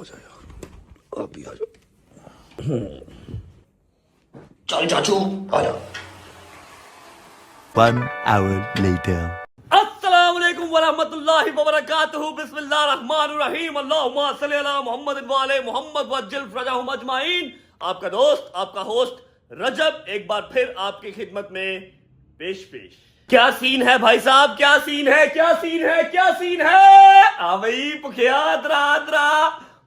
आजा यार, आप भी आ जाओ। चल चाचू आजा। 1 hour later. अस्सलाम वालेकुम वरहमतुल्लाहि वबरकातुहू। बिस्मिल्लाहिर्रहमानिर्रहीम। अल्लाहुम्मा सल्ली अला मुहम्मद व आले मुहम्मद वज्जिल फरजहुम अजमाइन। आपका दोस्त, आपका होस्ट रजब एक बार फिर आपकी खिदमत में पेश। क्या सीन है भाई साहब, क्या सीन है, क्या सीन है, क्या सीन है। आ भाई भुखिया दरा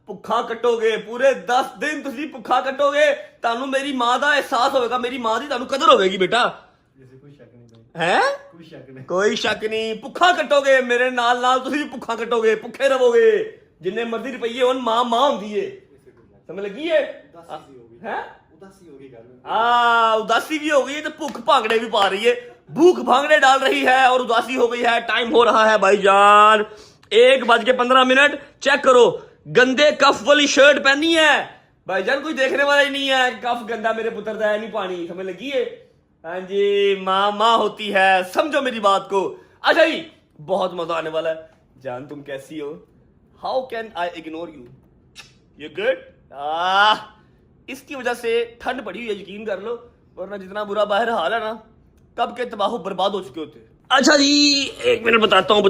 भुखा कटोगे पूरे 10 दिन, तुसी भुखा कटोगे, तानू मेरी मां दा एहसास होगा, मेरी मां दी तानू कदर होगी बेटा। है कोई शक नहीं, भुखा कटोगे मेरे नाल नाल, तुसी भी भुखा कटोगे, भुखे रहोगे, जिन्ने मर्जी रुपये होन, मां होंदी है, समझ लगी है। उदासी भी हो गई है तो भूख भांगड़े भी पा रही है, भूख भांगड़े डाल रही है और उदासी हो गई है। टाइम हो रहा है भाईजान 1:15। चेक करो, गंदे कफ वाली शर्ट पहनी है भाईजान, कोई देखने वाला ही नहीं है, कफ गंदा मेरे पुत्र दा है नहीं पानी, समझ लगी है। हाँ जी, माँ होती है, समझो मेरी बात को। अच्छा जी, बहुत मजा आने वाला है। जान तुम कैसी हो? How can I ignore you, you good. इसकी वजह से ठंड पड़ी हुई है, यकीन कर लो, वरना जितना बुरा बाहर हाल है ना, कब के तबाह बर्बाद हो चुके होते। अच्छा जी, 1 मिनट बताता हूँ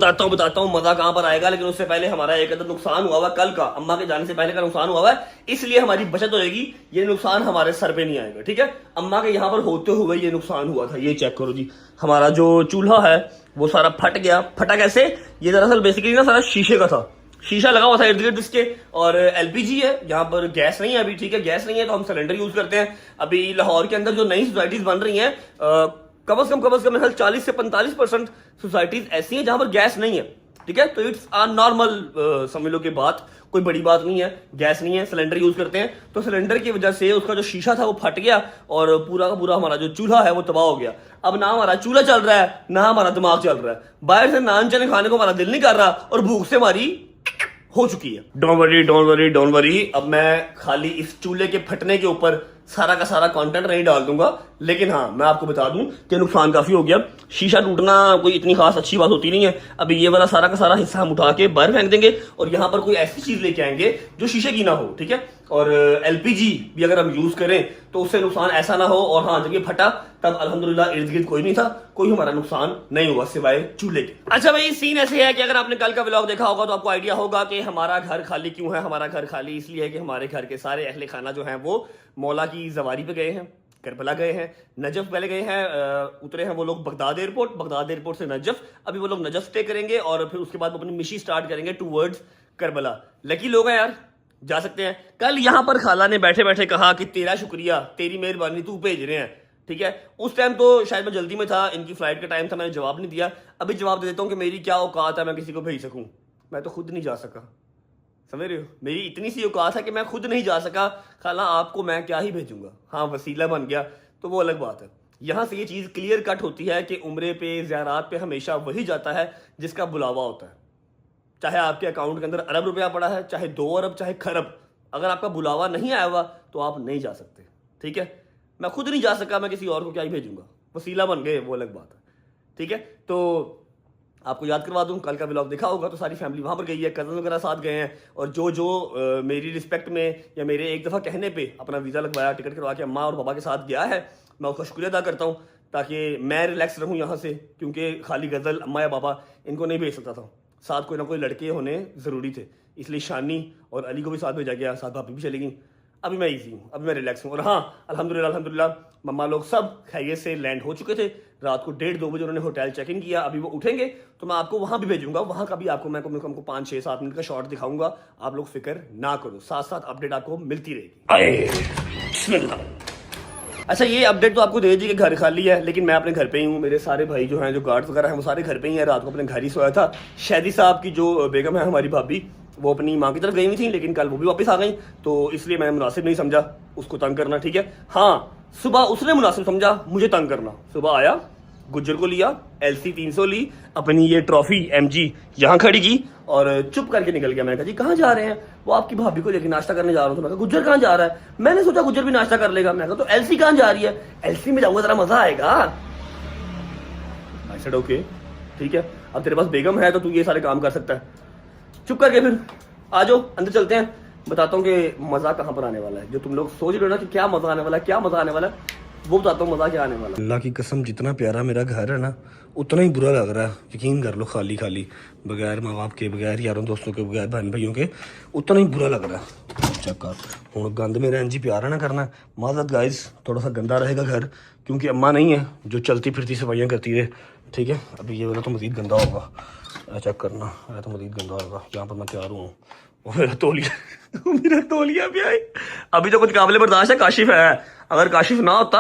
मजा कहां पर आएगा, लेकिन उससे पहले हमारा एक अदर नुकसान हुआ हुआ कल का, अम्मा के जाने से पहले का नुकसान हुआ है, इसलिए हमारी बचत होगी, ये नुकसान हमारे सर पे नहीं आएगा, ठीक है। अम्मा के यहाँ पर होते हुए ये नुकसान हुआ था, ये चेक करो जी, हमारा जो चूल्हा है वो सारा फट गया। फटा कैसे? ये दरअसल बेसिकली ना सारा शीशे का था, शीशा लगा हुआ था इर्द गिर्द इसके, और एलपीजी है, यहाँ पर गैस नहीं है अभी, ठीक है, गैस नहीं है तो हम सिलेंडर यूज करते हैं। अभी लाहौर के अंदर जो नई सोसाइटीज बन रही हैं, कम से कम मेरे 40 से 45% सोसाइटीज ऐसी हैं जहां पर गैस नहीं है, ठीक है। तो इट्स आ नॉर्मल, समझ लो कि बात कोई बड़ी बात नहीं है, गैस नहीं है, सिलेंडर यूज करते हैं। तो सिलेंडर की वजह से उसका जो शीशा था वो फट गया और पूरा का पूरा हमारा जो चूल्हा है वो तबाह हो गया। अब ना हमारा चूल्हा चल रहा है, ना हमारा दिमाग चल रहा है, बाहर से नान चने खाने को हमारा दिल नहीं कर रहा और भूख से हमारी हो चुकी है। डोंट वरी, अब मैं खाली इस चूल्हे के फटने के ऊपर सारा का सारा कंटेंट नहीं डाल दूंगा, लेकिन हाँ मैं आपको बता दूं कि नुकसान काफी हो गया। शीशा टूटना कोई इतनी खास अच्छी बात होती नहीं है। अभी ये वाला सारा का सारा हिस्सा हम उठा के बाहर फेंक देंगे और यहाँ पर कोई ऐसी चीज लेके आएंगे जो शीशे की ना हो, ठीक है। और एलपीजी भी अगर हम यूज करें तो उससे नुकसान ऐसा ना हो। और हाँ, जब ये फटा तब अल्हम्दुलिल्लाह इर्द गिर्द कोई नहीं था, कोई हमारा नुकसान नहीं हुआ सिवाय चूल्हे के। अच्छा भाई, सीन ऐसे है कि अगर आपने कल का व्लॉग देखा होगा तो आपको आइडिया होगा कि हमारा घर खाली क्यों है। हमारा घर खाली इसलिए है कि हमारे घर के सारे अहले खाना जो है वो मौला की जवारी पे गए हैं, करबला गए हैं, नजफ पहले गए हैं, उतरे हैं वो लोग बगदाद एयरपोर्ट से नजफ। अभी वो लोग नजफ स्टे करेंगे और फिर उसके बाद वो अपनी मिशन स्टार्ट करेंगे टूवर्ड्स करबला। लकी लोग हैं यार, जा सकते हैं। कल यहाँ पर खाला ने बैठे बैठे कहा कि तेरा शुक्रिया, तेरी मेहरबानी, तू भेज रहे हैं, ठीक है। उस टाइम तो शायद मैं जल्दी में था, इनकी फ्लाइट का टाइम था, मैंने जवाब नहीं दिया। अभी जवाब दे देता हूँ कि मेरी क्या औकात है मैं किसी को भेज सकूं, मैं तो खुद नहीं जा सका, समझ रहे हो, मेरी इतनी सी औकात है कि मैं खुद नहीं जा सका, खाला आपको मैं क्या ही भेजूंगा। हाँ, वसीला बन गया तो वो अलग बात है। यहाँ से ये चीज़ क्लियर कट होती है कि उम्रे पे, ज़ियारात पे हमेशा वही जाता है जिसका बुलावा होता है। चाहे आपके अकाउंट के अंदर अरब रुपया पड़ा है, चाहे 2 अरब, चाहे खरब, अगर आपका बुलावा नहीं आया हुआ तो आप नहीं जा सकते, ठीक है। मैं खुद नहीं जा सका, मैं किसी और को क्या ही भेजूंगा, वसीला बन गए, वो अलग बात है, ठीक है। तो आपको याद करवा दूं, कल का व्लॉग देखा होगा तो सारी फैमिली वहां पर गई है, कजन वगैरह साथ गए हैं, और जो मेरी रिस्पेक्ट में या मेरे एक दफ़ा कहने पे अपना वीज़ा लगवाया, टिकट करवा के अम्मा और पापा के साथ गया है, मैं उसका शुक्रिया अदा करता हूँ, ताकि मैं रिलैक्स रहूँ यहाँ से, क्योंकि खाली गज़ल अम्मा या पापा इनको नहीं भेज सकता था, साथ कोई ना कोई लड़के होने ज़रूरी थे, इसलिए शानी और अली को भी साथ भेजा गया, साथ भाभी भी चली गई। अभी मैं ईजी हूँ, अभी मैं रिलैक्स हूँ। और हाँ, अल्हम्दुलिल्लाह मम्मा लोग सब खैरियत से लैंड हो चुके थे। रात को 1:30-2 बजे उन्होंने होटल चेक इन किया, अभी वो उठेंगे तो मैं आपको वहाँ भी भेजूंगा, वहाँ का भी आपको मैं कम से कम 5-6-7 मिनट का शॉट दिखाऊंगा। आप लोग फिक्र ना करो, साथ साथ अपडेट आपको मिलती रहेगी। अच्छा, ये अपडेट तो आपको दे दी कि घर खाली है, लेकिन मैं अपने घर पे ही हूँ। मेरे सारे भाई जो हैं, जो गार्ड्स वगैरह हैं, वो सारे घर पे ही हैं। रात को अपने घर ही सोया था। शादी साहब की जो बेगम है, हमारी भाभी, वो अपनी माँ की तरफ गई हुई थी, लेकिन कल वो भी वापस आ गई, तो इसलिए मैंने मुनासिब नहीं समझा उसको तंग करना, ठीक है। हाँ, सुबह उसने मुनासिब समझा मुझे तंग करना। सुबह आया, गुज्जर को लिया, LC 300 ली, अपनी ये ट्रॉफी MG यहाँ खड़ी की और चुप करके निकल गया। मैंने कहा जी कहाँ जा रहे हैं? वो आपकी भाभी को लेकर नाश्ता करने जा रहा हूँ। तो मैं कहा गुज्जर कहाँ जा रहा है? मैंने सोचा गुज्जर भी नाश्ता कर लेगा। मैं कहा तो LC कहाँ जा रही है? LC में जाऊंगा, जरा मजा आएगा। आई सेड ओके, ठीक है, अब तेरे पास बेगम है तो तू ये सारे काम कर सकता है। चुप करके फिर आ जाओ, अंदर चलते हैं। बताता हूँ कि मजा कहाँ पर आने वाला है। जो तुम लोग सोच रहे हो ना कि क्या मजा आने वाला है, क्या मजा आने वाला है, वो बताता हूँ मजा क्या आने वाला है। अल्लाह की कसम, जितना प्यारा मेरा घर है ना, उतना ही बुरा लग रहा है। यकीन कर लो, खाली खाली, बगैर माँ बाप के, बगैर यारों दोस्तों के, बगैर बहन भाइयों के, उतना ही बुरा लग रहा है। चेक कर, हूँ गंद मेरा इंजी प्यारा ना करना। माजरत गाइस, थोड़ा सा गंदा रहेगा घर, क्योंकि अम्मा नहीं है जो चलती फिरती सफाइयाँ करती है, ठीक है। अभी ये वाला तो मज़ीद गंदा होगा, चेक करना, है तो मज़ीद गंदा होगा। यहाँ पर मैं तैयार हूँ, वो मेरा तौलिया भी आई। अभी तो कुछ काबिल बर्दाश्त है, काशिफ है। अगर काशिफ ना होता,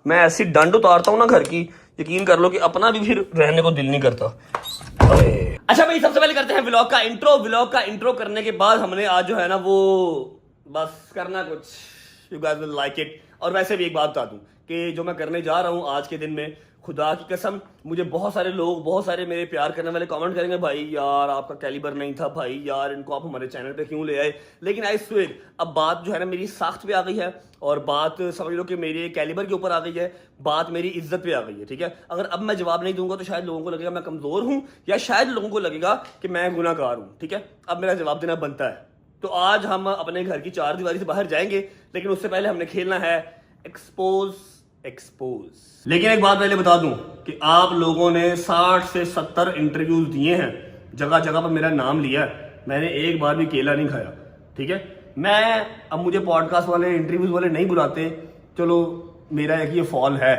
मैं ऐसी डंड उतारता हूँ ना घर की, यकीन कर लो कि अपना भी फिर रहने को दिल नहीं करता। अच्छा भाई, सबसे पहले करते हैं व्लॉग का इंट्रो। व्लॉग का इंट्रो करने के बाद हमने आज जो है ना वो बस करना कुछ, you guys will like it. और वैसे भी एक बात बता दूं कि जो मैं करने जा रहा हूँ आज के दिन में, खुदा की कसम, मुझे बहुत सारे लोग, बहुत सारे मेरे प्यार करने वाले कमेंट करेंगे, भाई यार आपका कैलिबर नहीं था, भाई यार इनको आप हमारे चैनल पे क्यों ले आए। लेकिन आई स्वेर, अब बात जो है ना मेरी साख्त पे आ गई है, और बात समझ लो कि मेरे कैलिबर के ऊपर आ गई है, बात मेरी इज्जत पे आ गई है, ठीक है। अगर अब मैं जवाब नहीं दूंगा तो शायद लोगों को लगेगा मैं कमजोर हूँ, या शायद लोगों को लगेगा कि मैं गुनाहगार हूँ, ठीक है। अब मेरा जवाब देना बनता है। तो आज हम अपने घर की चार दीवारी से बाहर जाएंगे, लेकिन उससे पहले हमने खेलना है एक्सपोज। लेकिन एक बात पहले बता दूं कि आप लोगों ने 60 से 70 इंटरव्यूज दिए हैं, जगह जगह पर मेरा नाम लिया है, मैंने एक बार भी केला नहीं खाया, ठीक है। मैं अब मुझे पॉडकास्ट वाले, इंटरव्यूज वाले नहीं बुलाते, चलो मेरा एक ये फॉल है।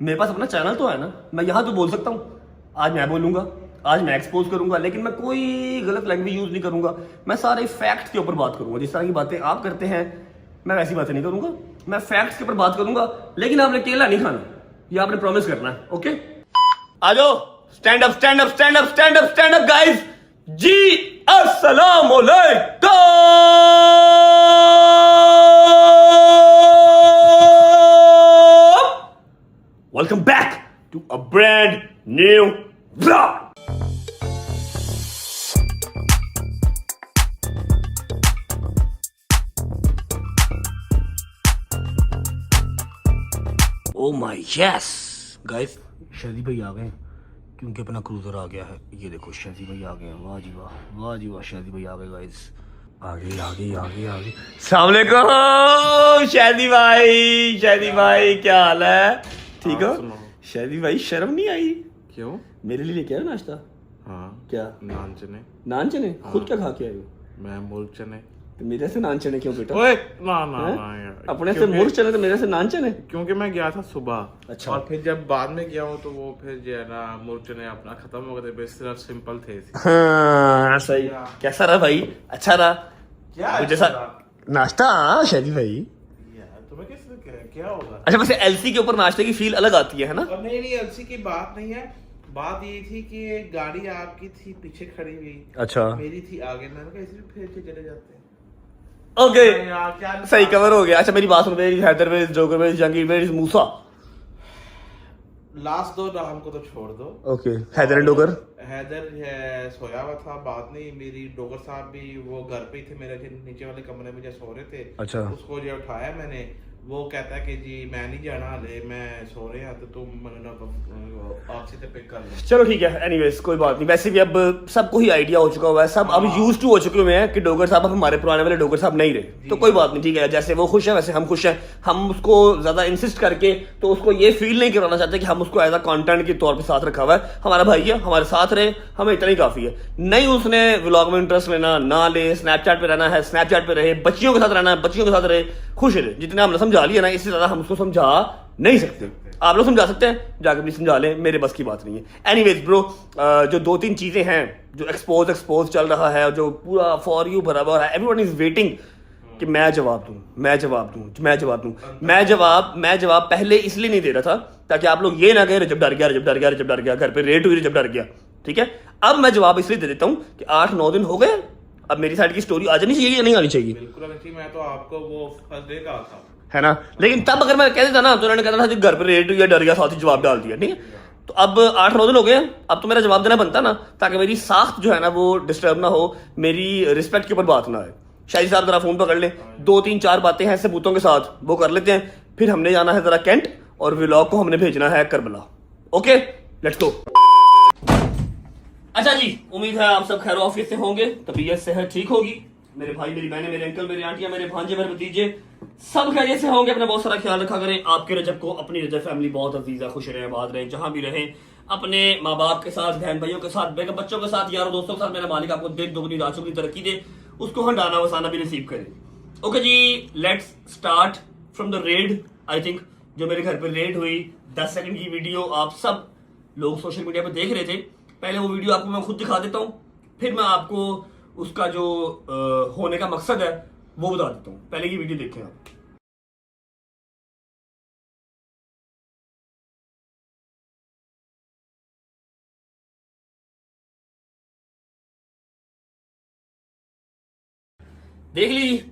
मेरे पास अपना चैनल तो है ना, मैं यहाँ तो बोल सकता हूँ। आज मैं बोलूंगा, आज मैं एक्सपोज करूंगा, लेकिन मैं कोई गलत लैंग्वेज यूज नहीं करूंगा। मैं सारे फैक्ट्स के ऊपर बात करूंगा। जिस तरह की बातें आप करते हैं, मैं वैसी बातें नहीं करूंगा। मैं फैक्ट्स के ऊपर बात करूंगा, लेकिन आपने केला नहीं खाना, ये आपने प्रॉमिस करना है, ओके। आ जाओ, stand up, stand up, stand up, stand up, stand up guys. जी अस्सलाम वालेकुम, welcome back to a brand new vlog. Oh my yes guys, शादी भाई आ गए, क्योंकि अपना क्रूजर आ गया है। ये देखो शादी भाई आ गए हैं, वाह जी वाह, वाह जी वाह, शादी भाई आ गए गाइस। आगे आगे आगे आगे, अस्सलाम वालेकुम शादी भाई। शादी भाई क्या हाल है, ठीक हो? शादी भाई शर्म नहीं आई? क्यों? मेरे लिए लेके आए नाश्ता? हाँ। क्या? नान चने। नान चने? खुद क्या खा के आए हो? मैं मुर्ग चने। तो मेरे से नान चने क्यों बेटा? ओए ना ना ना यार, अपने से मुर्ग चने तो मेरे से नान चने? क्योंकि मैं गया था सुबह। अच्छा। और फिर जब बाद में गया हूँ तो वो फिर जो है ना मुर्ग चने अपना खत्म हो गए थे, सिर्फ सिंपल थे। हाँ सही। कैसा रहा भाई? अच्छा रहा? क्या जैसा नाश्ता शादी भाई? यार तुम्हें कैसे क्या होगा? अच्छा, वैसे एलसी के ऊपर नाश्ते की फील अलग आती है ना? और नहीं नहीं, अलसी की बात नहीं है, बात ये थी कि गाड़ी आपकी थी पीछे खड़ी हुई, अच्छा, मेरी थी आगे, मैंने कहा इसलिए फिर से चले जाते हैं। ओके यार क्या सही, कवर हो गया। अच्छा मेरी बात सुन, मेरी हैदर में, जोगर में, जहांगीर में, मूसा। लास्ट दो नाम को तो छोड़ दो। Okay, Haider and Dogar. हैदर है सोया हुआ था, बात नहीं, मेरी डोगर साहब भी वो घर पे ही थे, मेरे नीचे वाले कमरे में जो सो रहे थे। अच्छा। उसको जो उठाया मैंने, वो कहता है कि जी मैं नहीं जाना, हले मैं सो रहे हैं, तो तुम आपसे तो पिक कर लो। चलो ठीक है, एनीवेज कोई बात नहीं। वैसे भी अब सबको ही आइडिया हो चुका हुआ है, सब अब यूज टू हो चुके हुए हैं कि डोगर साहब अब हमारे पुराने वाले डोगर साहब नहीं रहे। तो कोई बात नहीं, ठीक है, जैसे वो खुश है वैसे हम खुश हैं। हम उसको ज्यादा इंसिस्ट करके तो उसको ये फील नहीं करवाना चाहते कि हम उसको एज अ कंटेंट के तौर पे साथ रखा हुआ है। हमारा भाई है, हमारे साथ रहे, हमें इतना ही काफी है। नहीं उसने व्लॉग में इंटरेस्ट लेना ना ले, स्नैपचैट पे रहना है स्नैपचैट पे रहे, बच्चियों के साथ रहना है बच्चियों के साथ रहे, खुश रहे। जितना हमने समझा लिया ना, इससे ज्यादा हम उसको समझा नहीं सकते। आप लोग समझा सकते हैं, जाकर भी समझा लें, मेरे बस की बात नहीं है। एनीवेज ब्रो, जो दो तीन चीजें हैं जो एक्सपोज चल रहा है, जो पूरा फॉर यू भरा हुआ है, एवरीवन इज वेटिंग कि मैं जवाब दूं। मैं जवाब पहले इसलिए नहीं दे रहा था ताकि आप लोग ये ना कहें रजब डर गया, घर पे रेड हुई, रजब डर गया, ठीक है। अब मैं जवाब इसलिए दे देता हूं कि 8-9 दिन हो गए, अब मेरी साइड की स्टोरी आ जानी चाहिए या नहीं आनी चाहिए? बिल्कुल आनी चाहिए। मैं तो आपको वो फर्स्ट डे का था, है ना। लेकिन तब अगर मैं कह देता ना तो उन्होंने कहना था कि घर पे रेड हुई, डर गया, साथ ही जवाब डाल दिया, ठीक है। तो अब 8-9 दिन हो गए, अब तो मेरा जवाब देना बनता ना, ताकि मेरी साख्त जो है ना वो डिस्टर्ब ना हो, मेरी रिस्पेक्ट के ऊपर बात ना आए। शाहिद साहब जरा फोन पकड़ ले, 2-3-4 बातें हैं सबूतों के साथ, वो कर लेते हैं। फिर हमने जाना है जरा कैंट, और व्लॉग को हमने भेजना है करबला। Okay let's go. अच्छा जी, उम्मीद है आप सब खैर ऑफिस से होंगे, तबीयत सेहत ठीक होगी। मेरे भाई, मेरी बहनें, मेरे अंकल, मेरी आंटियां, मेरे भांजे, मेरे भतीजे सब खैरियत से होंगे। अपना बहुत सारा ख्याल रखा करें। आपके रजब को अपनी रजब फैमिली बहुत अजीज है, खुश रहें, आबाद रहें, जहां भी रहें। अपने माँ बाप के साथ, बहन भाइयों के साथ, बेगम बच्चों के साथ, यारों दोस्तों के साथ मेरा मालिक आपको दिन दुगनी रात चौगुनी तरक्की दे, उसको हंडाना वसाना भी नसीब करे। ओके जी, let's start from the red. I think जो मेरे घर पे रेड हुई 10 सेकंड की वीडियो आप सब लोग सोशल मीडिया पे देख रहे थे। पहले वो वीडियो आपको मैं खुद दिखा देता हूँ, फिर मैं आपको उसका जो होने का मकसद है वो बता देता हूँ। पहले की वीडियो देखें आप। देख लीजिए,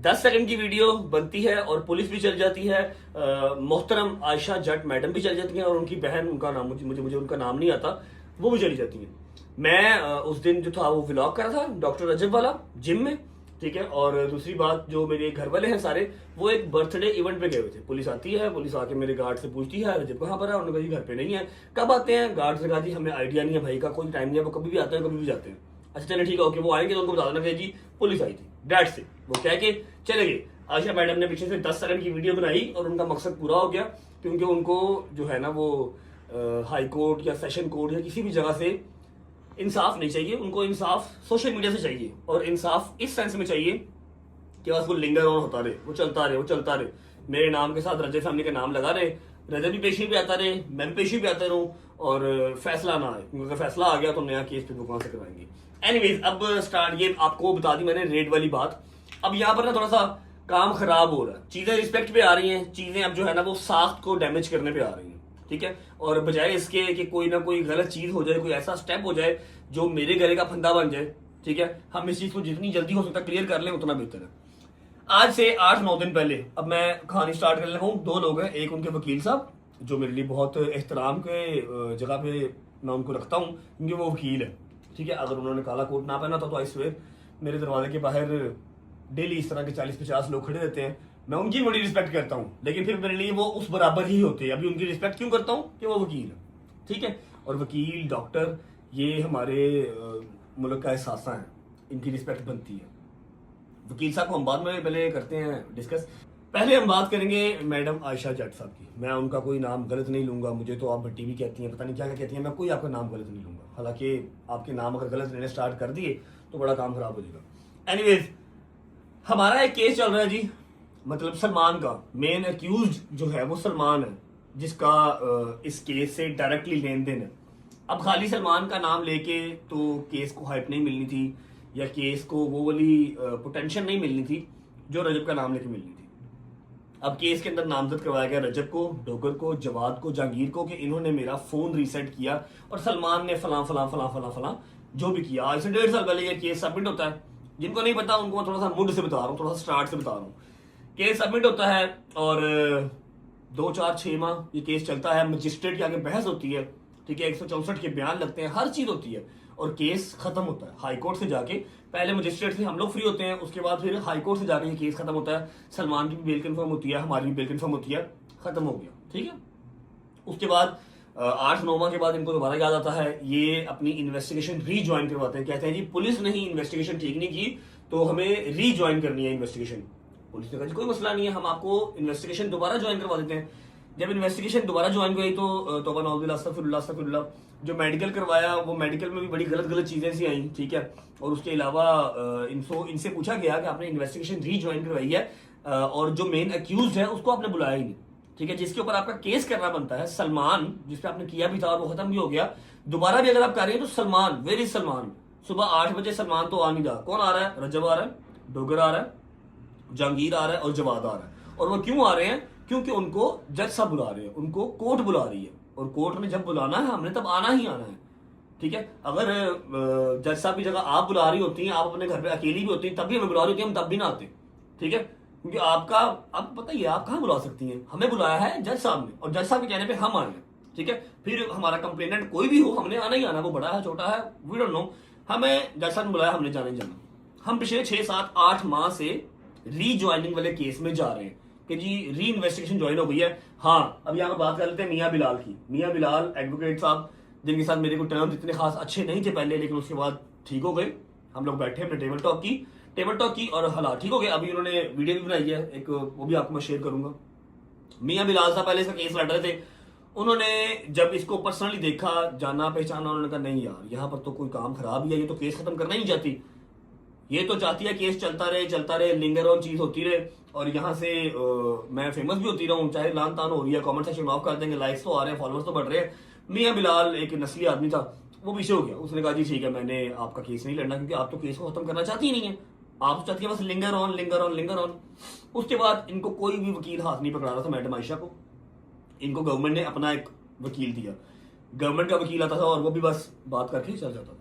10 सेकंड की वीडियो बनती है और पुलिस भी चल जाती है। मोहतरम आयशा जट मैडम भी चल जाती हैं और उनकी बहन, उनका नाम मुझे उनका नाम नहीं आता, वो भी चली जाती हैं। मैं उस दिन जो था वो व्लॉग कर रहा था डॉक्टर रजब वाला जिम में, ठीक है। और दूसरी बात, जो मेरे घर वाले हैं सारे, वो एक बर्थडे इवेंट पे गए हुए थे। पुलिस आती है, पुलिस आके मेरे गार्ड से पूछती है रजब कहाँ पर है। उन्होंने कहा जी घर पे नहीं है। कब आते हैं? गार्ड से कहा जी हमें आइडिया नहीं है भाई का, कोई टाइम नहीं है, वो कभी भी आते हैं कभी भी जाते हैं। अच्छा चले ठीक है, ओके, वो आएंगे तो उनको बता देना कि जी पुलिस आई थी, डैट से वो कह के चले गए। आयशा मैडम ने पीछे से 10 सेकंड की वीडियो बनाई और उनका मकसद पूरा हो गया, क्योंकि उनको जो है ना वो हाई कोर्ट या सेशन कोर्ट या किसी भी जगह से इंसाफ नहीं चाहिए। उनको इंसाफ सोशल मीडिया से चाहिए, और इंसाफ इस सेंस में चाहिए कि बस वो लिंगर ऑन होता रहे, वो चलता रहे, वो चलता रहे। मेरे नाम के साथ रजब फैमिली का नाम लगा रहे, रजब भी पेशी पे आता रहे, मैं भी पेशी पे आता रहूं, और फैसला ना आए, क्योंकि अगर फैसला आ गया तो नया केस पे वो कहां से करवाएंगे। एनीवेज, अब स्टार्ट, ये आपको बता दी मैंने रेड वाली बात। अब यहाँ पर ना थोड़ा सा काम खराब हो रहा है, चीजें रिस्पेक्ट पे आ रही हैं, चीजें अब जो है ना वो साख्त को डैमेज करने पे आ रही हैं, ठीक है। और बजाय इसके कि कोई ना कोई गलत चीज हो जाए, कोई ऐसा स्टेप हो जाए जो मेरे गले का फंदा बन जाए, ठीक है, हम इस चीज को जितनी जल्दी हो सकता क्लियर कर लें उतना बेहतर है। आज से 8-9 दिन पहले अब मैं कहानी स्टार्ट करने लगा हूँ। 2 लोग हैं, एक उनके वकील साहब जो मेरे लिए बहुत एहतराम के जगह पे मैं उनको रखता हूँ, क्योंकि वो वकील है, ठीक है। अगर उन्होंने काला कोट ना पहना था तो आई स्वेयर मेरे दरवाजे के बाहर डेली इस तरह के 40-50 लोग खड़े रहते हैं। मैं उनकी बड़ी रिस्पेक्ट करता हूँ, लेकिन फिर मेरे लिए वो उस बराबर ही होते हैं। अभी उनकी रिस्पेक्ट क्यों करता हूँ कि वो वकील है, ठीक है। और वकील, डॉक्टर, ये हमारे मुल्क का एहसासा है, इनकी रिस्पेक्ट बनती है। वकील साहब को हम बाद में पहले करते हैं डिस्कस। पहले हम बात करेंगे मैडम आयशा जट साहब की। मैं उनका कोई नाम गलत नहीं लूंगा, मुझे तो आप भट्टी भी कहती हैं, पता नहीं क्या क्या कहती हैं, मैं कोई आपका नाम गलत नहीं लूंगा। हालांकि आपके नाम अगर गलत लेने स्टार्ट कर दिए तो बड़ा काम खराब हो जाएगा। एनीवेज, हमारा एक केस चल रहा है जी, मतलब सलमान का मेन अक्यूज जो है वो सलमान है, जिसका इस केस से डायरेक्टली लेन देन है। अब खाली सलमान का नाम लेके तो केस को हाइप नहीं मिलनी थी, या केस को वो वाली पोटेंशियल नहीं मिलनी थी जो रजब का नाम लेके मिलनी थी। अब केस के अंदर नामजद करवाया गया रजब को, डोगर को, जवाद को, जहांगीर को, कि इन्होंने मेरा फोन रीसेट किया और सलमान ने फलां फलां फलां फलां फलां जो भी किया। आज से 1.5 साल पहले ये केस सबमिट होता है। जिनको नहीं पता उनको मैं थोड़ा सा मुड से बता रहा हूँ, थोड़ा सा स्टार्ट से बता रहा हूँ। केस सबमिट होता है और 2-4-6 माह ये केस चलता है, मजिस्ट्रेट के आगे बहस होती है, ठीक है, 164 के बयान लगते हैं, हर चीज होती है, और केस खत्म होता है हाई कोर्ट से जाके। पहले मजिस्ट्रेट से हम लोग फ्री होते हैं, उसके बाद फिर हाई कोर्ट से जाके ये केस खत्म होता है। सलमान की भी बेल कंफर्म होती है, हमारी भी बेल कंफर्म होती है, खत्म हो गया, ठीक है। उसके बाद 8-9 माह के बाद इनको दोबारा याद आता है, ये अपनी इन्वेस्टिगेशन रीज्वाइन करवाते हैं। कहते हैं जी पुलिस ने ही इन्वेस्टिगेशन ठीक नहीं की तो हमें रीज्वाइन करनी है इन्वेस्टिगेशन। पुलिस ने कहा जी कोई मसला नहीं है, हम आपको इन्वेस्टिगेशन दोबारा ज्वाइन करवा देते हैं। जब इन्वेस्टिगेशन दोबारा ज्वाइन हुई तो तौबा नाउज़ुबिल्लाह अस्तगफिरुल्लाह अस्तगफिरुल्लाह, जो मेडिकल करवाया वो मेडिकल में भी बड़ी गलत गलत चीजें सी आई, ठीक है। और उसके अलावा इनसे पूछा गया कि आपने इन्वेस्टिगेशन रीज्वाइन करवाई है और जो मेन अक्यूज है उसको आपने बुलाया ही नहीं, ठीक है, जिसके ऊपर आपका केस करना बनता है सलमान, जिसपे आपने किया भी था और वो खत्म भी हो गया। दोबारा भी अगर आप कर रहे हैं तो सलमान, वेर इज सलमान? सुबह 8 बजे सलमान तो आ नहीं रहा, कौन आ रहा है? रजब आ रहा है, डोगर आ रहा है, जहांगीर आ रहा है और जवाद आ रहा है। और वो क्यों आ रहे हैं? क्योंकि उनको जज साहब बुला रहे हैं, उनको कोर्ट बुला रही है, और कोर्ट ने जब बुलाना है हमने तब आना ही आना है, ठीक है। अगर जज साहब की जगह आप बुला रही होती हैं, आप अपने घर पे अकेली भी होती हैं, तब भी हमें बुला रही होती है, हम तब भी ना आते, ठीक है। क्योंकि आपको पता ही है आप कहाँ बुला सकती हैं, हमें बुलाया है जज साहब ने, और जज साहब के कहने पे हम आए हैं, ठीक है। फिर हमारा कंप्लेनेंट कोई भी हो, हमने आना ही आना, वो बड़ा है छोटा है वी डोंट नो, हमें जज साहब ने बुलाया, हमने जाना ही जाना। हम पिछले 6-7-8 माह से रीज्वाइनिंग वाले केस में जा रहे हैं कि जी री इन्वेस्टिगेशन ज्वाइन हो गई है। हाँ, अब यहाँ पर बात कर लेते हैं मियाँ बिलाल की। मियाँ बिलाल एडवोकेट साहब, जिनके साथ मेरे को टर्म्स इतने खास अच्छे नहीं थे पहले, लेकिन उसके बाद ठीक हो गए। हम लोग बैठे, हमने टेबल टॉक की। टेबल टॉक की और हालात ठीक हो गए। अभी उन्होंने वीडियो भी बनाई है एक, वो भी आपको मैं शेयर करूंगा। मियां बिलाल साहब पहले इसका केस लड़ रहे थे, उन्होंने जब इसको पर्सनली देखा, जाना पहचाना, उन्होंने कहा नहीं यार यहाँ पर तो कोई काम खराब ही है, ये तो केस खत्म करना ही नहीं चाहती, ये तो चाहती है केस चलता रहे, लिंगर ऑन चीज होती रहे और यहाँ से मैं फेमस भी होती रहूँ, चाहे लान तान हो रही है, कमेंट सेक्शन ऑफ कर देंगे, लाइक्स तो आ रहे हैं, फॉलोअर्स तो बढ़ रहे हैं। मियां बिलाल एक नस्ली आदमी था, वो पीछे हो गया, उसने कहा जी ठीक है मैंने आपका केस नहीं लड़ना क्योंकि आप तो केस को खत्म करना चाहती ही नहीं है, आप तो चाहती है बस लिंगर ऑन। उसके बाद इनको कोई भी वकील हाथ नहीं पकड़ा रहा था मैडम आयशा को, इनको गवर्नमेंट ने अपना एक वकील दिया, गवर्नमेंट का वकील आता था और वो भी बस बात करके चल जाता था,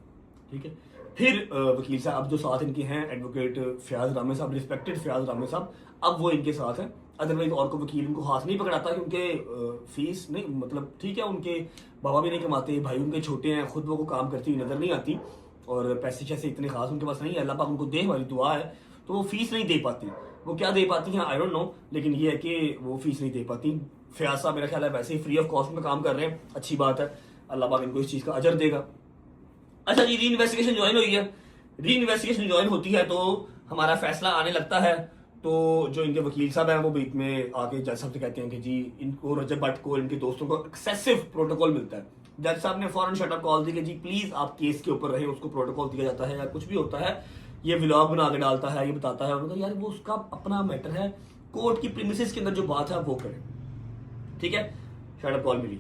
ठीक है। फिर वकील साहब जो साथ इनके हैं एडवोकेट फयाज रामे साहब, रिस्पेक्टेड फयाज रामे साहब, अब वो इनके साथ हैं। अदरवाइज और कोई वकील इनको हाथ नहीं पकड़ाता क्योंकि फीस नहीं, मतलब ठीक है उनके बाबा भी नहीं कमाते, भाई उनके छोटे हैं, खुद वो काम करती हुई नजर नहीं आती और पैसे शैसे इतने खास उनके पास नहीं है, अल्लाह पाक उनको दे वाली दुआ है, तो वो फीस नहीं दे पाती। वो क्या दे पाती हैं आई डोंट नो, लेकिन ये है कि वो फीस नहीं दे पाती। फयाज साहब मेरा ख्याल है वैसे ही फ्री ऑफ कॉस्ट में काम कर रहे हैं, अच्छी बात है, अल्लाह पाक इनको इस चीज का अजर देगा। अच्छा जी, री इन्वेस्टिगेशन ज्वाइन हुई है, री इन्वेस्टिगेशन ज्वाइन होती है तो हमारा फैसला आने लगता है, तो जो इनके वकील साहब हैं वो बीच में आके जज साहब से कहते हैं कि जी इनको रजब भट्ट को इनके दोस्तों को एक्सेसिव प्रोटोकॉल मिलता है। जज साहब ने फौरन शटअप कॉल दी कि जी प्लीज आप केस के ऊपर रहे, उसको प्रोटोकॉल दिया जाता है या कुछ भी होता है, ये व्लॉग बना के डालता है, ये बताता है, उन्होंने कहा यार वो उसका अपना मैटर है, कोर्ट की प्रीमिसेस के अंदर जो बात है वो करें, ठीक है। शटअप कॉल मिली,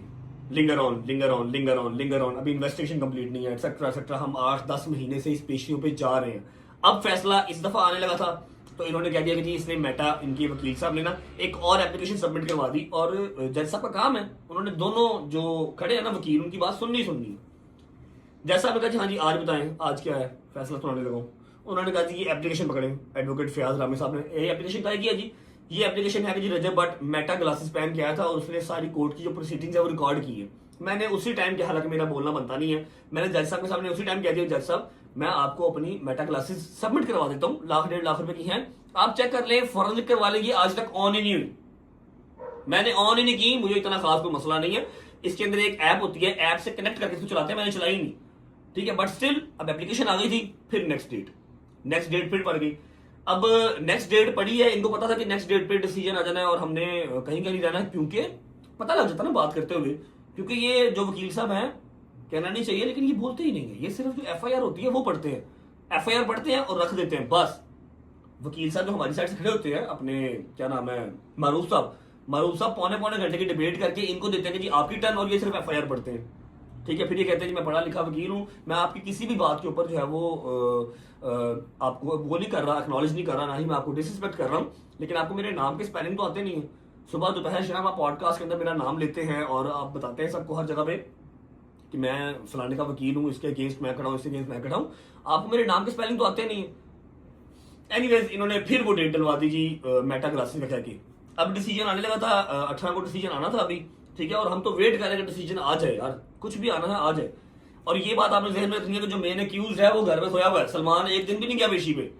लिंगर ऑन, अभी इन्वेस्टिगेशन कंप्लीट नहीं है, एक्सेट्रा। हम 8-10 महीने से इस पेशियों पे जा रहे हैं। अब फैसला इस दफा आने लगा था तो इन्होंने कह दिया कि जी इसने मेटा, इनके वकील साहब ने ना एक और एप्लीकेशन सबमिट करवा दी और जज साहब का काम है, उन्होंने दोनों जो खड़े हैं ना वकील, उनकी बात सुननी। जज साहब ने कहा जी हाँ जी आज बताएं आज क्या है, फैसला सुनाने लगा। उन्होंने कहा जी ये एप्लीकेशन पकड़े, एडवोकेट फयाज रामे साहब ने ये एप्लीकेशन क्या किया जी, ये एप्लीकेशन है कि जी रजब भट्ट मेटा ग्लासेस पहन के आया था और उसने सारी कोर्ट की जो प्रोसीडिंग्स है वो रिकॉर्ड की है। मैंने उसी टाइम के, हालांकि मेरा बोलना बनता नहीं है, मैंने जज साहब के सामने उसी टाइम कह दिया जज साहब मैं आपको अपनी मेटा क्लासेस सबमिट करवा देता हूँ, 1.5 लाख रुपए की हैं, आप चेक कर लें, फॉरेंसिक करवा लेंगे, आज तक ऑन ही नहीं हुई, मैंने ऑन ही नहीं की, मुझे इतना खास कोई मसला नहीं है। इसके अंदर एक ऐप होती है, ऐप से कनेक्ट करके इसको चलाते हैं, मैंने चलाई नहीं, ठीक है, बट स्टिल अब एप्लीकेशन आ गई थी। फिर नेक्स्ट डेट फिर पड़ गई। अब नेक्स्ट डेट पड़ी है, इनको पता था कि नेक्स्ट डेट पे डिसीजन आ जाना है और हमने कहीं नहीं रहना है, क्योंकि पता लग जाता ना बात करते हुए, क्योंकि ये जो वकील साहब हैं कहना नहीं चाहिए लेकिन ये बोलते ही नहीं है, ये सिर्फ जो FIR होती है वो पढ़ते हैं, FIR पढ़ते हैं और रख देते हैं बस। वकील साहब जो हमारी साइड से खड़े होते हैं, अपने क्या नाम है मारूफ साहब पौने घंटे की डिबेट करके इनको देते हैं कि जी आपकी टर्न, और ये सिर्फ FIR पढ़ते हैं, ठीक है। फिर ये कहते हैं कि मैं पढ़ा लिखा वकील हूं, मैं आपकी किसी भी बात के ऊपर जो है वो आपको वो नहीं कर रहा, एक्नॉलेज नहीं कर रहा, ना ही मैं आपको डिसरिस्पेक्ट कर रहा हूं, लेकिन आपको मेरे नाम के स्पेलिंग तो आते नहीं है। सुबह दोपहर शाम आप पॉडकास्ट के अंदर मेरा नाम लेते हैं और आप बताते हैं सबको हर जगह पे कि मैं फलाने का वकील हूं, इसके अगेंस्ट मैं खड़ा हूं, इसके अगेंस्ट मैं खड़ा हूं, आपको मेरे नाम के स्पेलिंग तो आते नहीं है। एनीवेज इन्होंने फिर वो डेट डलवा दी जी मेटा क्लासेस का कह के। अब डिसीजन आने लगा था, 18 को डिसीजन आना था अभी, ठीक है, और हम तो वेट कर रहे हैं कि डिसीजन आ जाए यार, कुछ भी आना है आ जाए। और ये बात आपने जहन में रखनी है कि जो मेन एक्यूज है वो घर में सोया हुआ है, सलमान एक दिन भी नहीं गया पेशी पे,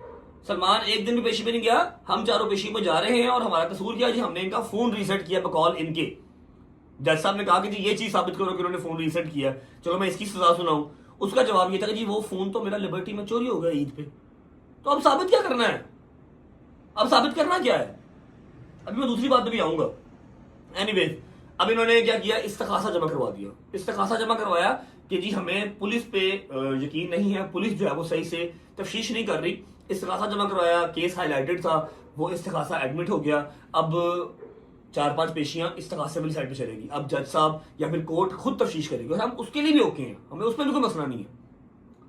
सलमान एक दिन भी पेशी पे नहीं गया, हम चारों पेशी पे जा रहे हैं और हमारा कसूर क्या जी, हमने इनका फोन रीसेट किया बकॉल इनके। जज साहब ने कहा कि जी ये चीज साबित करो कि उन्होंने फोन रीसेट किया, चलो मैं इसकी सजा सुनाऊं। उसका जवाब ये था कि जी वो फोन तो मेरा लिबर्टी में चोरी हो गया ईद पे, तो अब साबित क्या करना है, अब साबित करना क्या है, अभी मैं दूसरी बात पे भी आऊंगा। एनीवेज अब इन्होंने क्या किया, इस्तखासा जमा करवा दिया, इस्तखासा जमा करवाया कि जी हमें पुलिस पे यकीन नहीं है, पुलिस जो है वो सही से तफ्तीश नहीं कर रही। इस्तखासा जमा करवाया, केस हाईलाइटेड था, वो इस्तखासा एडमिट हो गया। अब 4-5 पेशियां इस्तखासे वाली साइड पे चलेगी, अब जज साहब या फिर कोर्ट खुद तफ्तीश करेगी और हम उसके लिए भी ओके हैं, हमें उसमें भी कोई मसला नहीं है।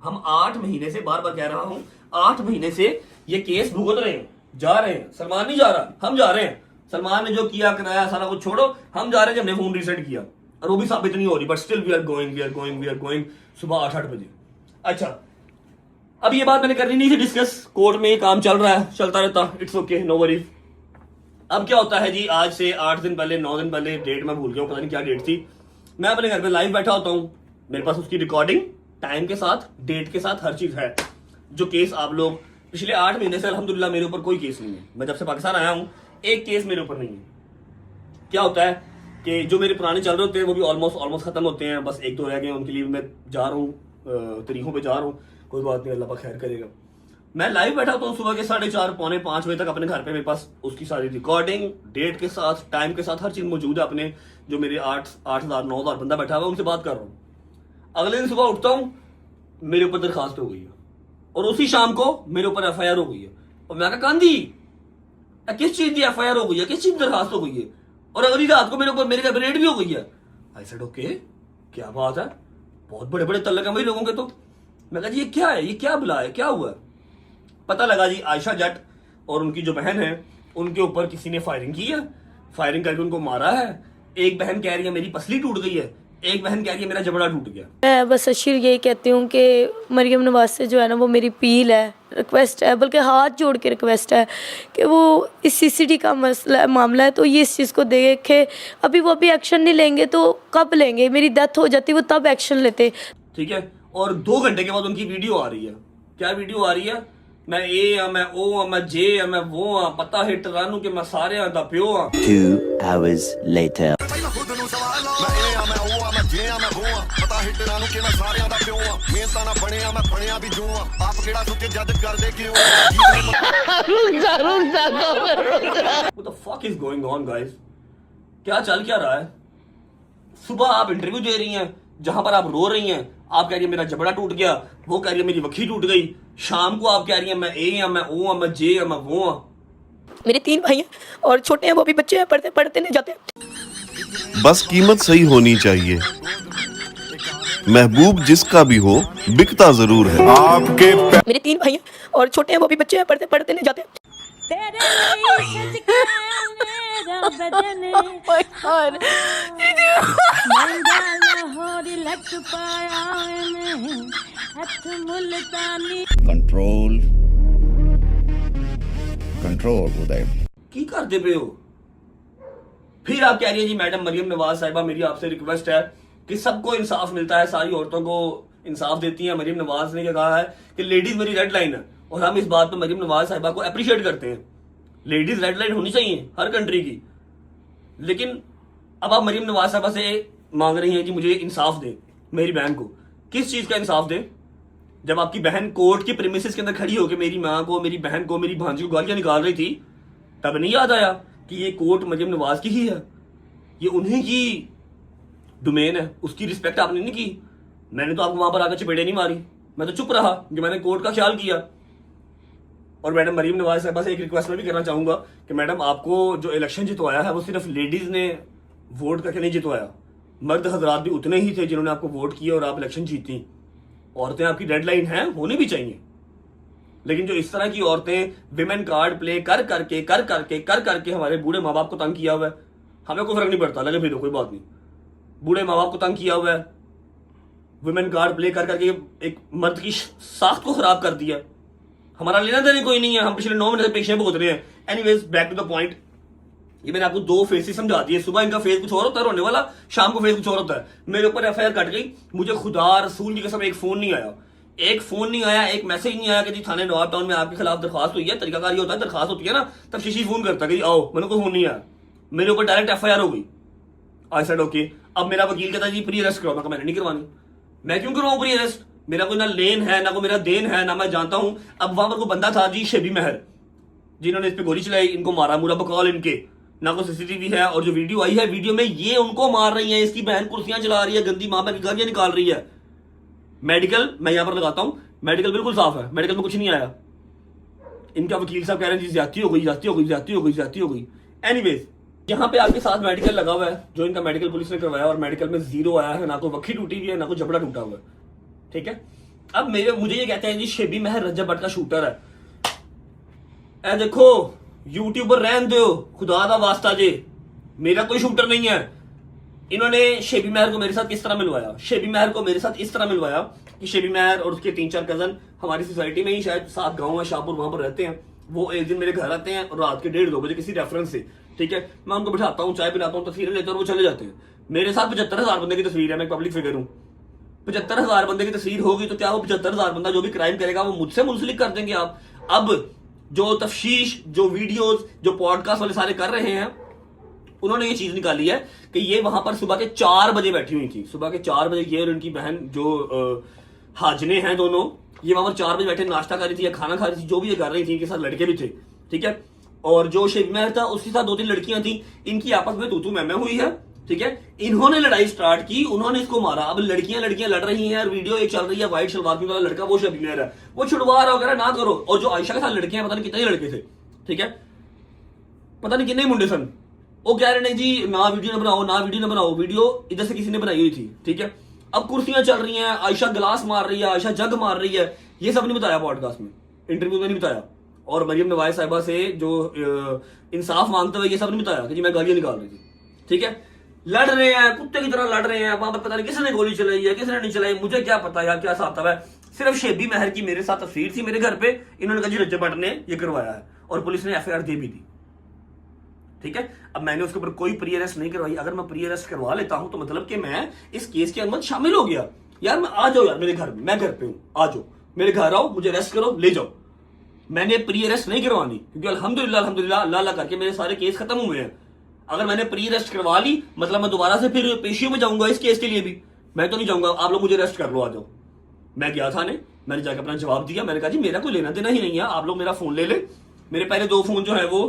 हम 8 महीने से, बार बार कह रहा हूं, 8 महीने से ये केस भुगत रहे हैं, जा रहे हैं, सलमान नहीं जा रहा, हम जा रहे हैं। सलमान ने जो किया कराया सारा कुछ छोड़ो, हम जा रहे हैं, हमने फोन रीसेट किया और वो भी साबित नहीं हो रही, but still we are going सुबह 8 बजे। अच्छा अब ये बात मैंने करनी नहीं थी डिस्कस, कोर्ट में ये काम चल रहा है, चलता रहता, इट्स ओके, नो वरीज। अब क्या होता है जी, आज से 8 दिन पहले 9 दिन पहले, डेट मैं भूल गया, पता नहीं क्या डेट थी, मैं अपने घर पे लाइव बैठा होता हूँ, मेरे पास उसकी रिकॉर्डिंग टाइम के साथ, डेट के साथ, हर चीज है। जो केस आप लोग पिछले 8 महीने से अल्हम्दुलिल्लाह मेरे ऊपर कोई केस नहीं है, मैं जब से पाकिस्तान आया हूँ एक केस मेरे ऊपर नहीं है। क्या होता है कि जो मेरे पुराने चल रहे होते हैं वो भी ऑलमोस्ट खत्म होते हैं, बस 1-2 रह गए, उनके लिए मैं जा रहा हूँ, तरीकों पे जा रहा हूँ, कोई बात नहीं, अल्लाह पाक खैर करेगा। मैं लाइव बैठा तो सुबह के 4:30 पौने 5 बजे तक अपने घर पे, मेरे पास उसकी सारी रिकॉर्डिंग डेट के साथ टाइम के साथ हर चीज मौजूद है। अपने जो मेरे 8,000 9,000 बंदा बैठा हुआ उनसे बात कर रहा हूँ। अगले दिन सुबह उठता हूँ, मेरे ऊपर दरखास्त हो गई है और उसी शाम को मेरे ऊपर FIR हो गई है। और मैं कहा गांधी किस चीज की FIR हो गई है, किस चीज की दरखास्त हो गई है? और अगली रात को मेरे ऊपर मेरे घर रेड भी हो गई है। आई सेड ओके, क्या बात है, बहुत बड़े बड़े तल्लक हैं भाई लोगों के। तो मैं कहा जी ये क्या है, ये क्या बुला है, क्या हुआ है? पता लगा जी आयशा जट और उनकी जो बहन है उनके ऊपर किसी ने फायरिंग की है, फायरिंग करके उनको मारा है। एक बहन कह रही है मेरी पसली टूट गई है, एक बहन कह रही है मेरा जबड़ा टूट गया। मैं बस अशीर यही कहती हूँ कि मरियम नवाज से जो है ना वो मेरी अपील है, रिक्वेस्ट है, बल्कि हाथ जोड़ के रिक्वेस्ट है कि वो इस CCD का मामला है तो ये इस चीज़ को देखे। अभी वो अभी एक्शन नहीं लेंगे तो कब लेंगे? मेरी डेथ हो जाती वो तब एक्शन लेते। ठीक है, और 2 घंटे के बाद उनकी वीडियो आ रही है। क्या वीडियो आ रही है? मैं ए हाँ, मैं ओ हाँ, मैं जे हाँ, मैं वो हाँ, पता हिट रानू के मैं सारे हाँ दा प्यो हाँ। 2 hours later. What the fuck is going on guys? क्या चल क्या रहा है? सुबह आप इंटरव्यू दे रही हैं जहां पर आप रो रही हैं, आप कह रही है मेरा जबड़ा टूट गया, वो कह रही है मेरी वखी टूट गई। शाम को आप कह रही हैं मैं ए हाँ, मैं ओ हाँ, मैं जे हाँ, मैं वो हाँ। मेरे 3 भाई हैं और छोटे हैं, वो भी बच्चे हैं, पढ़ते पढ़ते नहीं जाते। बस कीमत सही होनी चाहिए। महबूब जिसका भी हो बिकता जरूर है। आपके मेरे 3 भाई हैं और छोटे हैं, वो भी बच्चे हैं, पढ़ते पढ़ते नहीं जाते। कंट्रोल कंट्रोल उदय की करते पे हो? फिर आप कह रही है जी मैडम मरियम नवाज साहिबा मेरी आपसे रिक्वेस्ट है कि सबको इंसाफ मिलता है, सारी औरतों को इंसाफ देती है। मरियम नवाज ने क्या कहा है कि लेडीज मेरी रेड लाइन है, और हम इस बात पर मरियम नवाज साहिबा को अप्रिशिएट करते हैं। लेडीज रेड लाइन होनी चाहिए हर कंट्री की। लेकिन अब आप मरियम नवाज साहिबा से मांग रही हैं कि मुझे इंसाफ दें, मेरी बहन को। किस चीज का इंसाफ दें? जब आपकी बहन कोर्ट की प्रीमिसेस के अंदर खड़ी होकर मेरी माँ को, मेरी बहन को, मेरी भांजी को गालियां निकाल रही थी, तब नहीं याद आया कि ये कोर्ट मरियम नवाज की ही है, ये उन्हीं की डोमेन है, उसकी रिस्पेक्ट आपने नहीं की। मैंने तो आपको वहां पर आकर चपेड़े नहीं मारी, मैं तो चुप रहा कि मैंने कोर्ट का ख्याल किया। और मैडम मरियम नवाज साहिबा से एक रिक्वेस्ट मैं भी करना चाहूंगा कि मैडम आपको जो इलेक्शन जितवाया है वो सिर्फ लेडीज ने वोट करके नहीं जितवाया, मर्द हजरात भी उतने ही थे जिन्होंने आपको वोट किया और आप इलेक्शन जीती। औरतें आपकी रेड लाइन हैं, होनी भी चाहिए। लेकिन जो इस तरह की औरतें विमेन कार्ड प्ले कर करके हमारे बूढ़े माँ बाप को तंग किया हुआ है, हमें कोई फर्क नहीं पड़ता, लगे फिर कोई बात नहीं। बूढ़े माँ बाप को तंग किया हुआ है, विमेन कार्ड प्ले कर करके एक मर्द की साख्त को खराब कर दिया। हमारा लेना देना कोई नहीं है, हम पिछले 9 महीने से पेशे भुगत रहे हैं। Anyways back to the point, ये मैंने आपको 2 फेसेस समझा दिए। सुबह इनका फेस कुछ और होता है रोने वाला, शाम को फेस कुछ और होता है। मेरे ऊपर FIR कट गई, मुझे खुदा रसूल की कसम एक फोन नहीं आया, एक मैसेज नहीं आया कि जी थाने नवाब टाउन में आपके खिलाफ दरखास्त हुई है। तरीकाकार ये होता है, दरखास्त होती है ना तब शीशी फोन करता है कि आओ, मैंने कोई फोन नहीं आया। मेरे ऊपर डायरेक्ट FIR हो गई। I said okay. अब मेरा वकील कहता है जी प्री अरेस्ट करो, मैंने नहीं करवानी। मैं क्यों करवाऊं प्री अरेस्ट? मेरा कोई ना लेन है, ना कोई मेरा देन है, ना मैं जानता हूं। अब वहां पर कोई बंदा था जी शेबी महर, जिन्होंने इस पे गोली चलाई, इनको मारा, मुरा बकौल इनके, ना कोई CCTV है। और जो वीडियो आई है, वीडियो में ये उनको मार रही है, इसकी बहन कुर्सियां चला रही है, गंदी मां बाप की गालियां निकाल रही है। मेडिकल मैं यहां पर लगाता हूं, मेडिकल बिल्कुल साफ है, मेडिकल में कुछ नहीं आया। इनका वकील साहब कह रहे हैं जी ज्यादती हो गई। एनीवेज, यहाँ पे आपके साथ मेडिकल लगा हुआ है, जो इनका मेडिकल पुलिस ने करवाया, और मेडिकल में 0 आया है, ना कोई वक्की टूटी हुई है, ना कोई जबड़ा टूटा हुआ है। ठीक है, अब मुझे ये कहते हैं जी शेबी महर रजब भट्ट का शूटर है। ए देखो यूट्यूबर रहन दो, खुदा दा वास्ता जे, मेरा कोई शूटर नहीं है। इन्होंने शेबी महर को मेरे साथ किस तरह मिलवाया? शेबी महर को मेरे साथ इस तरह मिलवाया कि शेबी महर और उसके 3-4 कजन हमारी सोसाइटी में ही, शायद 7 गांव है शाहपुर, वहां पर रहते हैं। वो एक दिन मेरे घर आते हैं और रात के 1:30-2 बजे किसी रेफरेंस से, ठीक है, मैं उनको बिठाता हूँ, चाय पिलाता हूँ, तस्वीरें लेते हैं और वो चले जाते हैं। मेरे साथ 75,000 बंदे की तस्वीर है, मैं पब्लिक फिगर हूँ। 75,000 बंदे की तस्वीर होगी तो क्या वो 75,000 बंदा जो भी क्राइम करेगा वो मुझसे मुंसलिक कर देंगे आप? अब जो तफ्शीश, जो वीडियोस, जो पॉडकास्ट वाले सारे कर रहे हैं, उन्होंने ये चीज निकाली है कि ये वहां पर सुबह के 4 बजे बैठी हुई थी। सुबह के 4 बजे ये और उनकी बहन जो हाजने हैं दोनों, ये वहां पर 4 बजे बैठे नाश्ता कर रही थी या खाना खा रही थी, जो भी ये कर रही थी, इनके साथ लड़के भी थे, ठीक है। और जो शेबी महर था उसके साथ 2-3 लड़कियां थी, इनकी आपस में तू मैं हुई है, ठीक है। इन्होंने लड़ाई स्टार्ट की, उन्होंने इसको मारा। अब लड़कियां लड़ रही हैं, वीडियो एक चल रही है, व्हाइट सलवार में वाला लड़का वो शेबी महर है, वो छुड़वा रहा वगैरह, ना करो। और जो आयशा के साथ लड़कियां, पता नहीं कितने लड़के थे, ठीक है, पता नहीं कितने मुंडे सन, वो कह रहे नहीं जी ना वीडियो ना बनाओ, वीडियो इधर से किसी ने बनाई हुई थी, ठीक है। अब कुर्सियां चल रही हैं, आयशा गिलास मार रही है, आयशा जग मार रही है, ये सब नहीं बताया पॉडकास्ट में, इंटरव्यू में नहीं बताया। और मरियम नवाज साहिबा से जो इंसाफ मांगते हुए ये सब नहीं बताया कि जी मैं गालियां निकाल रही थी, ठीक है। लड़ रहे हैं, कुत्ते की तरह लड़ रहे हैं, वहां पर पता नहीं किसने गोली चलाई है, किसने नहीं चलाई, मुझे क्या पता यार क्या हिसाब है। सिर्फ शेबी महर की मेरे साथ तस्वीर थी मेरे घर पे, इन्होंने कहा जी रज्जब भट्ट ने ये करवाया है, और पुलिस ने FIR दे भी दी, ठीक है। अब मैंने उसके ऊपर कोई प्री अरेस्ट नहीं करवाई। अगर मैं प्री अरेस्ट करवा लेता हूं तो मतलब कि मैं इस केस के अंदर शामिल हो गया। यार मैं आ जाओ यार मेरे घर में, मैं घर पे हूं, आ जाओ मेरे घर आओ, मुझे अरेस्ट करो, ले जाओ। मैंने प्री अरेस्ट नहीं करवानी, क्योंकि अल्हम्दुलिल्लाह अल्लाह करके मेरे सारे केस खत्म हुए हैं। अगर मैंने प्री अरेस्ट करवा ली मतलब मैं दोबारा से फिर पेशियों में जाऊंगा इस केस के लिए भी, मैं तो नहीं जाऊंगा। आप लोग मुझे अरेस्ट कर लो, आ जाओ। मैं गया था, मैंने जाकर अपना जवाब दिया, मैंने कहा जी मेरा कोई लेना देना ही नहीं है, आप लोग मेरा फोन ले ले। मेरे पहले 2 फोन जो है वो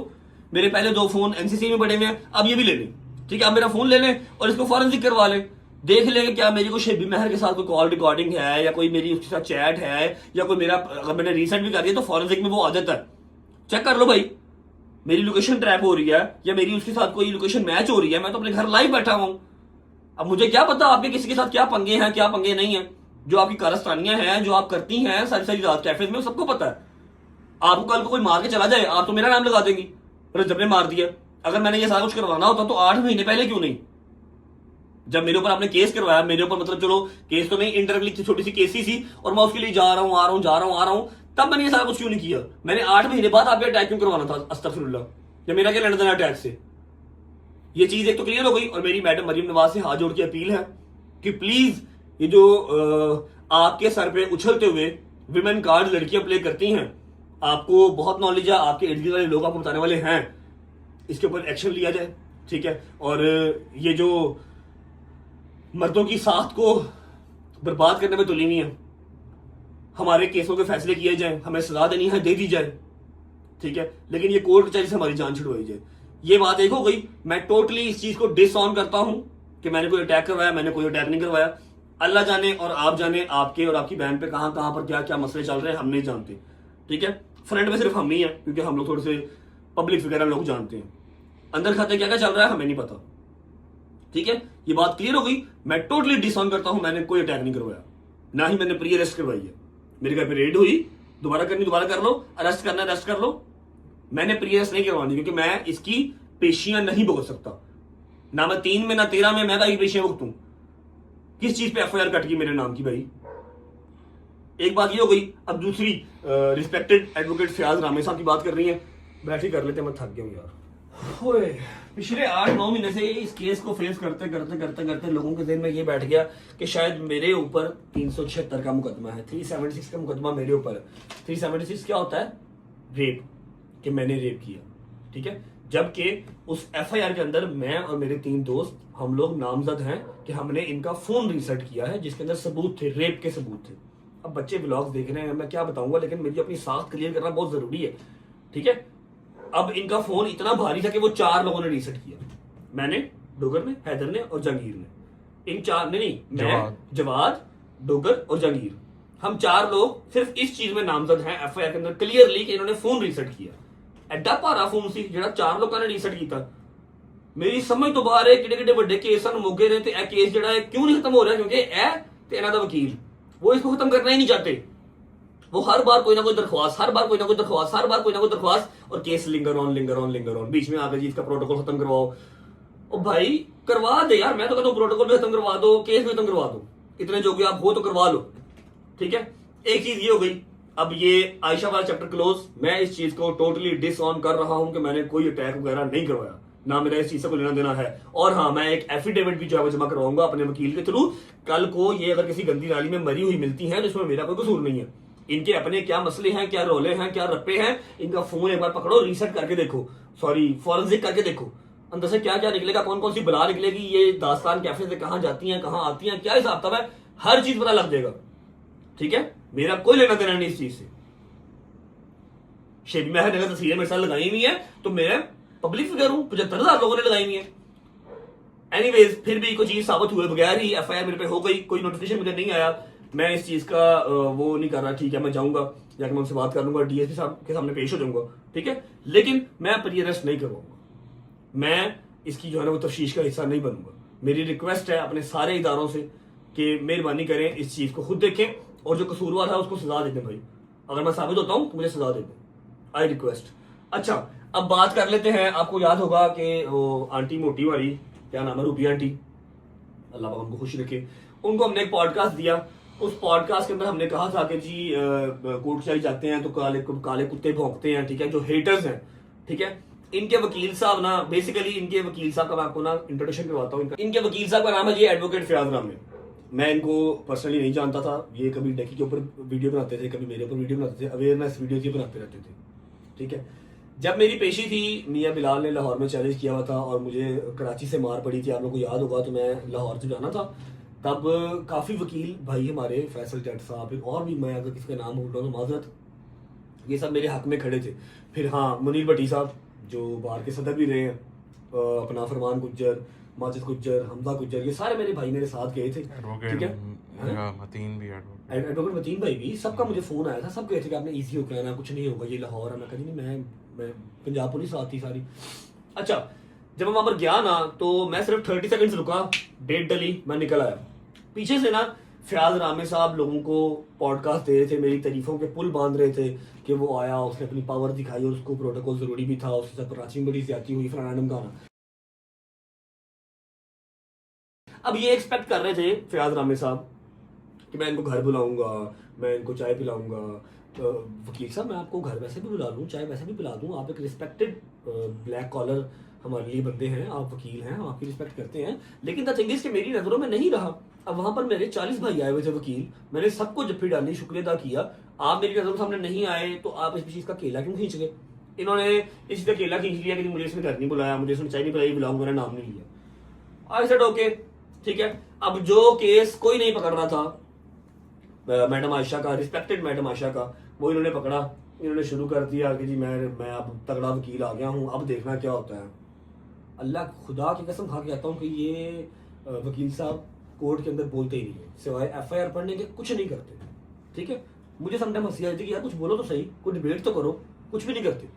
मेरे पहले 2 फोन NCC में पड़े हुए हैं, अब ये भी ले लें, ठीक है। आप मेरा फोन ले लें और इसको फॉरेंसिक करवा लें, देख लेंगे क्या मेरी कोई शेबी महर के साथ कोई कॉल रिकॉर्डिंग है या कोई मेरी उसके साथ चैट है या कोई मेरा, अगर मैंने रिसेंट भी कर दिया तो फॉरेंसिक में वो आदत है, चेक कर लो भाई मेरी लोकेशन ट्रैप हो रही है या मेरी उसके साथ कोई लोकेशन मैच हो रही है। मैं तो अपने घर लाइव बैठा हूं, अब मुझे क्या पता आपके किसी के साथ क्या पंगे हैं क्या पंगे नहीं है। जो आपकी कारस्तानियां हैं, जो आप करती हैं सारी रात कैफेज में, सबको पता है। आपको कल को कोई मार के चला जाए, आप तो मेरा नाम लगा देंगी, रज्जब ने मार दिया। अगर मैंने ये सारा कुछ करवाना होता तो 8 महीने पहले क्यों नहीं, जब मेरे ऊपर आपने केस करवाया, मेरे ऊपर मतलब चलो केस तो नहीं, इंटरव्यू छोटी सी केस ही थी और मैं उसके लिए जा रहा हूं आ रहा हूं, तब मैंने ये सारा कुछ क्यों नहीं किया। मैंने 8 महीने बाद आप अटैक क्यों करवाना था, अस्तगफिरुल्लाह, या मेरा क्या लेना देना अटैक से। ये चीज एक तो क्लियर हो गई। और मेरी मैडम मरियम नवाज से हाथ जोड़ के अपील है कि प्लीज ये जो आपके सर पे उछलते हुए विमेन कार्ड लड़कियां प्ले करती हैं, आपको बहुत नॉलेज है, आपके इर्द गिर्द वाले लोग आपको बताने वाले हैं, इसके ऊपर एक्शन लिया जाए, ठीक है। और ये जो मर्दों की साख को बर्बाद करने में तुली नहीं है, हमारे केसों के फैसले किए जाएं, हमें सजा देनी है दे दी जाए, ठीक है। लेकिन ये कोर्ट कचहरी से हमारी जान छुड़वाई जाए। ये बात एक हो गई। मैं टोटली इस चीज को डिसऑन करता हूं कि मैंने कोई अटैक करवाया, मैंने कोई अटैक नहीं करवाया। अल्लाह जाने और आप जाने आपके और आपकी बहन पे कहां पर क्या क्या मसले चल रहे हैं, हम नहीं जानते, ठीक है। फ्रंट में सिर्फ हम ही है क्योंकि हम लोग थोड़े से पब्लिक फिगर लोग जानते हैं, अंदर खाते क्या क्या चल रहा है हमें नहीं पता, ठीक है। ये बात क्लियर हो गई। मैं टोटली डिसऑन करता हूं, मैंने कोई अटैक नहीं करवाया, ना ही मैंने प्री अरेस्ट करवाई है। मेरे घर पे रेड हुई, दोबारा करनी दोबारा कर लो, अरेस्ट करना अरेस्ट कर लो, मैंने प्री अरेस्ट नहीं करवानी क्योंकि मैं इसकी पेशियां नहीं भुगत सकता, ना मैं 3 में ना 13 में मैं भाई पेशियां भुगतूं। किस चीज पे FIR कट गई मेरे नाम की भाई, एक बात ये हो गई। अब दूसरी, रिस्पेक्टेड एडवोकेट फयाज रामे साहब की बात कर रही है, बैठ ही कर लेते, मैं थक गया हूं यार। ओए पिछले 8-9 महीने से इस केस को फेस करते करते लोगों के दिल में ये बैठ गया कि शायद मेरे ऊपर 376 का मुकदमा है, 376 का मुकदमा मेरे ऊपर है। 376 क्या होता है, रेप, कि मैंने रेप किया, ठीक है। जबकि उस FIR के अंदर मैं और मेरे 3 दोस्त हम लोग नामजद हैं कि हमने इनका फोन रीसेट किया है जिसके अंदर सबूत थे, रेप के सबूत थे। अब बच्चे व्लॉग्स देख रहे हैं, मैं क्या बताऊंगा, लेकिन मेरी अपनी साख क्लियर करना बहुत जरूरी है, ठीक है। अब इनका फोन इतना भारी था कि वो 4 लोगों ने रीसेट किया, मैंने, डोगर ने, हैदर ने और जहांगीर ने। इन 4 नहीं, मैं, जवाद, डोगर और जहांगीर, हम 4 लोग सिर्फ इस चीज में नामजद हैं FIR के अंदर क्लियरली कि इन्होंने फोन रीसेट किया। एडा भारा फोन सी जो 4 लोगों ने रीसेट किया। मेरी समझ तो बाहर है किडे बड़े केस मोगे ने, केस जो क्यों नहीं खत्म हो रहा, क्योंकि इन्हों का वकील वो इसको खत्म करना ही नहीं चाहते। वो हर बार कोई ना कोई दरख्वास्त, हर बार कोई ना कोई दरख्वास्त, और केस लिंगर ऑन। बीच में आकर जी इसका प्रोटोकॉल खत्म करवाओ। ओ भाई करवा दे यार, मैं तो कहता हूं प्रोटोकॉल भी खत्म करवा दो, केस भी खत्म करवा दो, इतने जोगे आप हो तो करवा लो, ठीक है। एक चीज ये हो गई। अब ये आयशा वाला चैप्टर क्लोज। मैं इस चीज को टोटली डिसऑन कर रहा हूं कि मैंने कोई अटैक वगैरह नहीं करवाया, ना मेरा इस चीज से कोई लेना देना है। और हाँ, मैं एक एफिडेविट भी जो है जमा करवाऊंगा अपने वकील के थ्रू। कल को ये अगर किसी गंदी नाली में मरी हुई मिलती है तो इसमें मेरा कोई कसूर नहीं है। इनके अपने क्या मसले हैं, क्या रोले हैं, क्या रप्पे हैं, इनका फोन एक बार पकड़ो, रीसेट करके देखो, सॉरी फॉरेंसिक करके देखो, अंदर से क्या क्या निकलेगा, कौन कौन सी बला निकलेगी, ये दास्तान कैफे से कहां जाती हैं, कहां आती हैं, क्या हिसाब था, हर चीज पता लग जाएगा, ठीक है। मेरा कोई लेना देना नहीं इस चीज से। शेबी महर अगर तस्वीरें मेरे साथ लगाई हुई है तो मैं पब्लिक फिगर हूं, 75,000 लोगों ने लगाई हुई है। एनीवेज, फिर भी कोई चीज साबित हुए बगैर ही एफआईआर मेरे पे हो गई, कोई नोटिफिकेशन मुझे नहीं आया। मैं इस चीज का वो नहीं कर रहा, ठीक है, मैं जाऊंगा जाकर मैं उनसे बात कर लूंगा, डीएसपी साहब के सामने पेश हो जाऊंगा, ठीक है, लेकिन मैं प्री अरेस्ट नहीं करवाऊंगा, मैं इसकी जो है ना वो तफ्तीश का हिस्सा नहीं बनूंगा। मेरी रिक्वेस्ट है अपने सारे इदारों से कि मेहरबानी करें, इस चीज को खुद देखें और जो कसूरवार है उसको सजा दे दें भाई। अगर मैं साबित होता हूं तो मुझे सजा दे दें, आई रिक्वेस्ट। अच्छा, अब बात कर लेते हैं। आपको याद होगा कि वो आंटी मोटी वाली, क्या नाम है, रूपी आंटी, अल्लाह पाक उनको खुश रखे, उनको हमने एक पॉडकास्ट दिया। उस पॉडकास्ट के अंदर हमने कहा था कि जी कोर्ट चाई जाते हैं तो काले कुत्ते भौंकते हैं, ठीक है, जो हेटर्स हैं, ठीक है। इनके वकील साहब ना, बेसिकली इनके वकील साहब का मैं आपको ना इंट्रोडक्शन करवाता हूँ। इनके वकील साहब का नाम है जी एडवोकेट फयाज रामे। मैं इनको पर्सनली नहीं जानता था, ये कभी डेकी के ऊपर वीडियो बनाते थे, कभी मेरे ऊपर वीडियो बनाते थे, अवेयरनेस वीडियो ही बनाते रहते थे, ठीक है। जब मेरी पेशी थी, मियां बिलाल ने लाहौर में चैलेंज किया हुआ था और मुझे कराची से मार पड़ी थी, आप लोगों को याद होगा, तो मैं लाहौर से जाना था। तब काफ़ी वकील भाई हमारे, फैसल जट साहब और भी, मैं अगर किसी का नाम भूल रहा हूँ तो माजरत, ये सब मेरे हक में खड़े थे। फिर हाँ, मुनीर भट्टी साहब जो बार के सदर भी रहे हैं, अपना फरमान गुज्जर, माजिद गुज्जर, हमजा गुज्जर, ये सारे मेरे भाई मेरे साथ गए थे, ठीक है। एडवोकेट मतीन भाई भी, सबका मुझे फोन आया था, सब कहे थे कि आपने ईजी हो कहना, कुछ नहीं होगा, ये लाहौर है। मैं कहीं नहीं, मैं पंजाब पुलिस साथ थी सारी। अच्छा, जब मैं वहां पर गया ना तो मैं सिर्फ 30 सेकंड्स रुका, डेट डली, मैं निकल आया। पीछे से ना फयाज रामे साहब लोगों को पॉडकास्ट दे रहे थे, मेरी तारीफों के पुल बांध रहे थे कि वो आया, उसने अपनी पावर दिखाई और उसको प्रोटोकॉल जरूरी भी था, उसके साथ कराची में बड़ी ज्यादती हुई, फलाना ढमकाना। अब ये एक्सपेक्ट कर रहे थे फयाज रामे साहब कि मैं इनको घर बुलाऊंगा, मैं इनको चाय पिलाऊंगा। वकील साहब, मैं आपको घर वैसे भी बुला लूँ, चाय वैसे भी पिला दूँ, आप एक रिस्पेक्टेड ब्लैक कॉलर हमारे लिए बंदे हैं, आप वकील हैं, हम आपकी रिस्पेक्ट करते हैं। लेकिन द थिंग इज कि मेरी नज़रों में नहीं रहा। अब वहां पर मेरे 40 भाई आए हुए थे वकील, मैंने सबको जफ्फी डाली, शुक्रिया अदा किया। आप मेरी नज़रों सामने नहीं आए तो आप इस चीज़ का केला क्यों खींच गए? इन्होंने इसी का केला खींच लिया कि मुझे इसने घर नहीं बुलाया, मुझे इसने चाय नहीं पिलाई, बुलाऊंगा, मैंने नाम नहीं लिया। आई सेड ओके, ठीक है। अब जो केस कोई नहीं पकड़ रहा था, मैडम आयशा का, रिस्पेक्टेड मैडम आयशा का, वो इन्होंने पकड़ा। इन्होंने शुरू कर दिया कि जी मैं अब तगड़ा वकील आ गया हूँ, अब देखना क्या होता है। अल्लाह खुदा की कसम खा के कहता हूँ कि ये वकील साहब कोर्ट के अंदर बोलते ही नहीं है, सिवाय एफआईआर पढ़ने के कुछ नहीं करते, ठीक है। मुझे समटाइम हंसी आती है कि यार कुछ बोलो तो सही, कोई डिबेट तो करो, कुछ भी नहीं करते।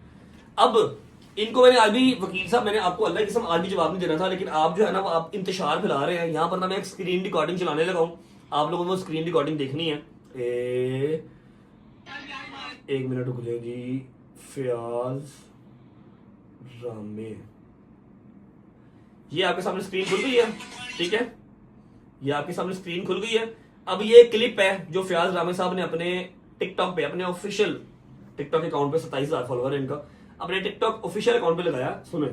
अब इनको मैंने आज भी, वकील साहब, मैंने आपको अल्लाह की कसम आज भी जवाब नहीं देना था, लेकिन आप जो है ना वो आप इंतशार फैला रहे हैं। यहाँ पर ना मैं एक स्क्रीन रिकॉर्डिंग चलाने लगा हूँ, आप लोगों को वो स्क्रीन रिकॉर्डिंग देखनी है। एक मिनट रुक जाए जी। फयाज रामे, ये आपके सामने स्क्रीन खुल गई है, ठीक है, ये आपके सामने स्क्रीन खुल गई है। अब ये क्लिप है जो फयाज रामे साहब ने अपने टिकटॉक पे, अपने ऑफिशियल टिकटॉक अकाउंट पे, 27,000 फॉलोअर है इनका, अपने टिकटॉक ऑफिशियल अकाउंट पे लगाया। सुने,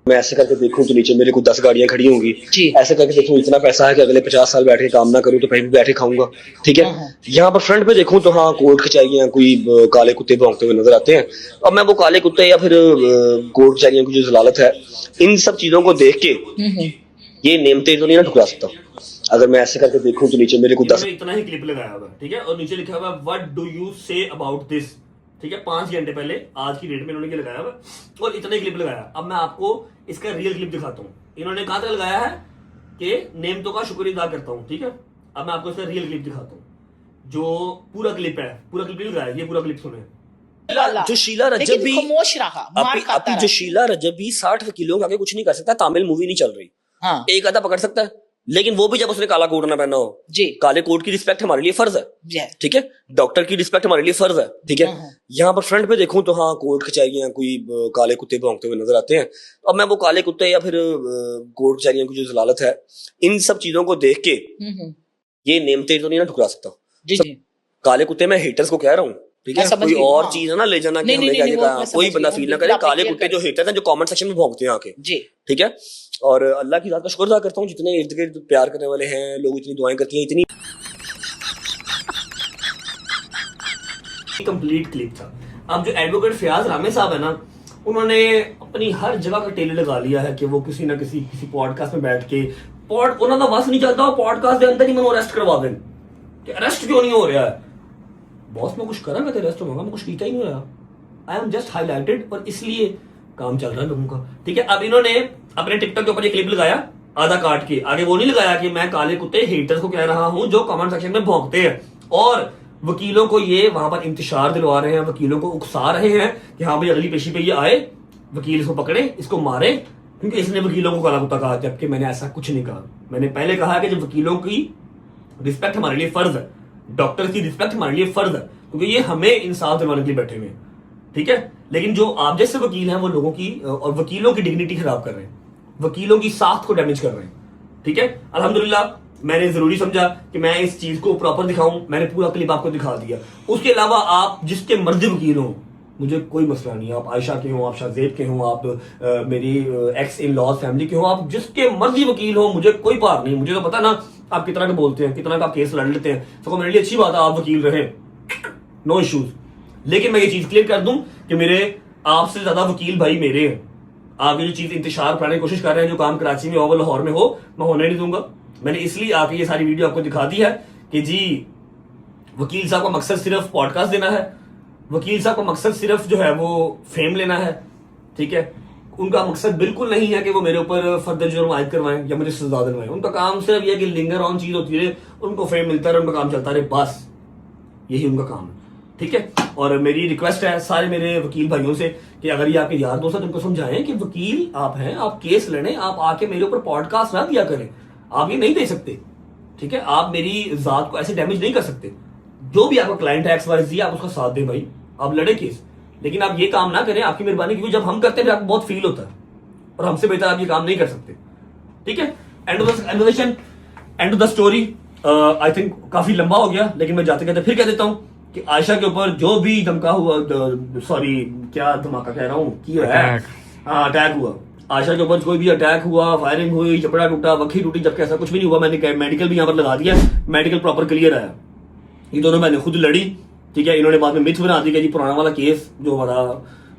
मैं ऐसे करके देखूं तो नीचे मेरे को 10 गाड़ियां खड़ी होंगी, ऐसे करके देखूं इतना पैसा है कि अगले 50 साल बैठ के काम ना करूं तो कहीं भी बैठे खाऊंगा, ठीक है। यहाँ पर फ्रंट पे देखूं तो हाँ, कोर्ट कचहरियां, कोई काले कुत्ते भौंकते हुए नजर आते हैं। अब मैं वो काले कुत्ते या फिर कोर्ट कचहरियों की जो जलालत है, इन सब चीजों को देख के ये नेमते तो नहीं ना ठुकरा सकता। अगर मैं ऐसे करके देखूं तो नीचे मेरे को 10, इतना ही क्लिप लगाया हुआ, ठीक है, और नीचे लिखा हुआ what do you say about this, ठीक है। 5 घंटे पहले आज की डेट में इन्होंने क्या लगाया हुआ, और इतने क्लिप लगाया। अब मैं आपको इसका रियल क्लिप दिखाता हूँ। इन्होंने कहा था लगाया है कि नेमतों का शुक्र अदा करता हूँ, ठीक है। अब मैं आपको इसका रियल क्लिप दिखाता हूँ, जो पूरा क्लिप है, पूरा क्लिप नहीं लगाया, ये पूरा क्लिप सुने। जो शीला रजब भी खामोश रहा, मार खाता रहा। जो शीला रजब भी 60 वकीलों के आगे कुछ नहीं कर सकता। तमिल मूवी नहीं चल रही, हाँ, एक आधा पकड़ सकता है, लेकिन वो भी जब उसने काला कोट ना पहना हो जी। काले कोट की रिस्पेक्ट हमारे लिए फर्ज है, ठीक है। डॉक्टर की रिस्पेक्ट हमारे लिए फर्ज है, ठीक है। यहाँ पर फ्रंट पे देखूं तो हाँ, कोर्ट कचहरियां, कोई काले कुत्ते भौंकते हुए नजर आते हैं। अब मैं वो काले कुत्ते या फिर कोर्ट कचहरियों की जो जलालत है, इन सब चीजों को देख के ये नेमते तो नहीं ना ठुकरा सकता जी, जी। काले कुत्ते मैं हेटर्स को कह रहा हूँ, ठीक है। कोई और चीज है ना ले जाना कि हमने क्या कहा, कोई बंदा फील ना करे। काले कुत्ते जो हेटर्स हैं, जो कमेंट सेक्शन में भौंकते हैं आके जी, ठीक है। और अल्लाह की ज़ात का शुक्र अदा करता हूँ, जितने इर्द गिर्द प्यार करने वाले हैं लोग, इतनी दुआएं करती हैं, इतनी कंप्लीट क्लिप था। अब जो एडवोकेट फयाज रामे साहब है ना, उन्होंने अपनी हर जगह का टेले लगा लिया है कि वो किसी ना किसी पॉडकास्ट में बैठ के उन्होंने बस नहीं चलता, पॉडकास्ट के अंदर ही मैं अरेस्ट करवा दें कि अरेस्ट क्यों नहीं हो रहा है। बॉस मैं कुछ करा मैं तेरे रेस्टोरेंट में, मैं कुछ कीता ही नहीं रहा, आई एम जस्ट हाईलाइटेड और इसलिए काम चल रहा है लोगों का। ठीक है, अब इन्होंने अपने टिकटॉक के ऊपर ये क्लिप लगाया आधा काट के, आगे वो नहीं लगाया कि मैं काले कुत्ते हेटर्स को कह रहा हूं जो कमेंट सेक्शन में भौंकते हैं, और वकीलों को ये वहां पर इंतशार दिलवा रहे हैं, वकीलों को उकसा रहे हैं कि हाँ भाई अगली पेशी पे ये आए, वकील इसको पकड़े, इसको मारे, क्योंकि इसने वकीलों को काला कुत्ता कहा, जबकि मैंने ऐसा कुछ नहीं कहा। मैंने पहले कहा कि जब वकीलों की रिस्पेक्ट हमारे लिए फर्ज है, डॉक्टर की रिस्पेक्ट हमारे लिए फर्ज है, क्योंकि ये हमें इंसाफ दिलवाने के लिए बैठे हुए हैं। ठीक है, लेकिन जो आप जैसे वकील हैं वो लोगों की और वकीलों की डिग्निटी खराब कर रहे हैं, वकीलों की साख्त को डैमेज कर रहे हैं। ठीक है, अल्हम्दुलिल्लाह मैंने जरूरी समझा कि मैं इस चीज को प्रॉपर दिखाऊं, मैंने पूरा क्लिप आपको दिखा दिया। उसके अलावा आप जिसके मर्जी वकील हो, मुझे कोई मसला नहीं, आप आयशा के हो, आप शाहजेब के हो, आप मेरी एक्स इन लॉज फैमिली के हो, आप जिसके मर्जी वकील हो, मुझे कोई पार नहीं। मुझे तो पता ना आप कितना का बोलते हैं, कितना का आप केस लड़ लेते हैं, तो मेरे लिए अच्छी बात है आप वकील रहे, नो इश्यूज। लेकिन मैं ये चीज क्लियर कर दूं कि मेरे आपसे ज्यादा वकील भाई मेरे हैं। आप ये जो चीज इंतशार कराने की कोशिश कर रहे हैं, जो काम कराची में हो लाहौर में हो, मैं होने नहीं दूंगा। मैंने इसलिए आके ये सारी वीडियो आपको दिखा दी है कि जी वकील साहब का मकसद सिर्फ पॉडकास्ट देना है, वकील साहब का मकसद सिर्फ जो है वो फेम लेना है। ठीक है, उनका मकसद बिल्कुल नहीं है कि वो मेरे ऊपर फर्दर जुर्म आयद करवाएं या मुझे सजा दिलवाएं। उनका काम सिर्फ ये कि लिंगर ऑन चीज होती है, उनको फेम मिलता रहे, उनका काम चलता रहे, बस यही उनका काम है। ठीक है, और मेरी रिक्वेस्ट है सारे मेरे वकील भाइयों से कि अगर ये आपके यार दोस्त हैं तो उनको समझाएं कि वकील आप हैं, आप केस लड़ें, आप आके मेरे ऊपर पॉडकास्ट ना दिया करें, आप ये नहीं दे सकते। ठीक है, आप मेरी जात को ऐसे डैमेज नहीं कर सकते। जो भी आपका क्लाइंट है XYZ, आप उसका साथ दें भाई, आप लड़े केस, लेकिन आप ये काम ना करें, आपकी मेहरबानी, क्योंकि जब हम करते हैं आपको बहुत फील होता है और हमसे बेहतर आप ये काम नहीं कर सकते। ठीक है, end of the conversation, end of the story. I think काफी लंबा हो गया, लेकिन मैं जाते कहते फिर कह देता हूँ कि आयशा के ऊपर जो भी धमका हुआ, सॉरी क्या धमाका कह रहा हूँ, अटैक हुआ, आयशा के ऊपर कोई भी अटैक हुआ, फायरिंग हुई, जबड़ा टूटा, वक्की टूटी, जबकि ऐसा कुछ भी नहीं हुआ। मैंने मेडिकल भी यहाँ पर लगा दिया, मेडिकल प्रॉपर क्लियर आया। ये दोनों मैंने खुद लड़ी। ठीक है, इन्होंने बाद में मिथ बना दी कि जी पुराना वाला केस जो हमारा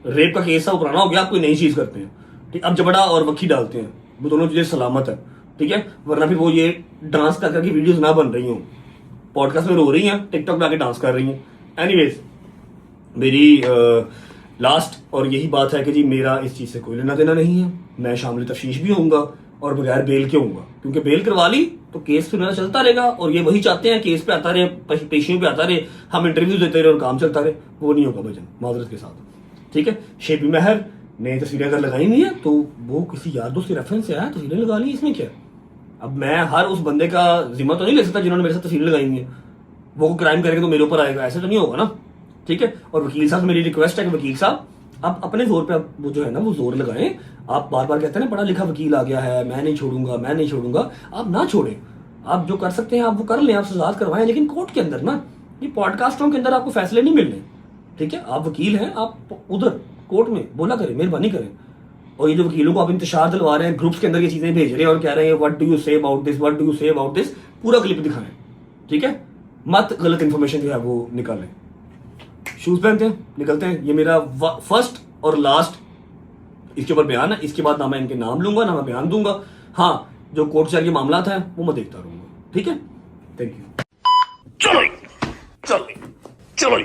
रेप का केस था वो पुराना हो गया, आप कोई नई चीज करते हैं। ठीक, अब जबड़ा और वक्की डालते हैं, वो दोनों चीजें सलामत है। ठीक है, वरना फिर वो ये डांस कर करके वीडियोस ना बन रही हूँ, पॉडकास्ट में रो रही हैं, टिकटॉक पे आके डांस कर रही हैं। एनीवेज, मेरी लास्ट और यही बात है कि जी मेरा इस चीज से कोई लेना देना नहीं है। मैं शामिल तफ्तीश भी होऊंगा और बगैर बेल के होऊंगा, क्योंकि बेल करवा ली तो केस फिर मेरा चलता रहेगा, और ये वही चाहते हैं केस पे आता रहे, पेशियों पे आता रहे, हम इंटरव्यू देते रहे और काम चलता रहे। वो नहीं होगा भजन, माजरत के साथ। ठीक है, शेबी महर ने तस्वीरें अगर लगाई नहीं है तो वो किसी यार दोस्त के रेफरेंस से आया, तस्वीरें लगा ली, इसमें क्या। अब मैं हर उस बंदे का जिम्मा तो नहीं ले सकता जिन्होंने मेरे साथ तस्वीरें लगाई है, वो क्राइम करेंगे तो मेरे ऊपर आएगा, ऐसे तो नहीं होगा ना। ठीक है, और वकील साहब से मेरी रिक्वेस्ट है कि वकील साहब आप अपने जोर पे आप वो जो है ना वो जोर लगाएं। आप बार बार कहते हैं ना पढ़ा लिखा वकील आ गया है, मैं नहीं छोड़ूंगा, मैं नहीं छोड़ूंगा, आप ना छोड़ें। आप जो कर सकते हैं आप वो कर लें, आप सजा करवाएं, लेकिन कोर्ट के अंदर ना, ये पॉडकास्टों के अंदर आपको फैसले नहीं मिलने। ठीक है, आप वकील हैं, आप उधर कोर्ट में बोला करें, मेहरबानी करें। और ये जो वकीलों को आप इंतशार दिलवा रहे हैं, ग्रुप्स के अंदर ये चीजें भेज रहे हैं और कह रहे हैं what do you say about this, what do you say about this, पूरा क्लिप दिखाएं। ठीक है, मत गलत इंफॉर्मेशन जो है वो निकालें। शूज पहनते हैं, निकलते हैं। ये मेरा फर्स्ट और लास्ट इसके ऊपर बयान है। इसके बाद ना मैं इनके नाम लूंगा ना मैं बयान दूंगा। हाँ, जो कोर्ट से मामला है वो मैं देखता रहूंगा। ठीक है, थैंक यू। चलो चलो चलो,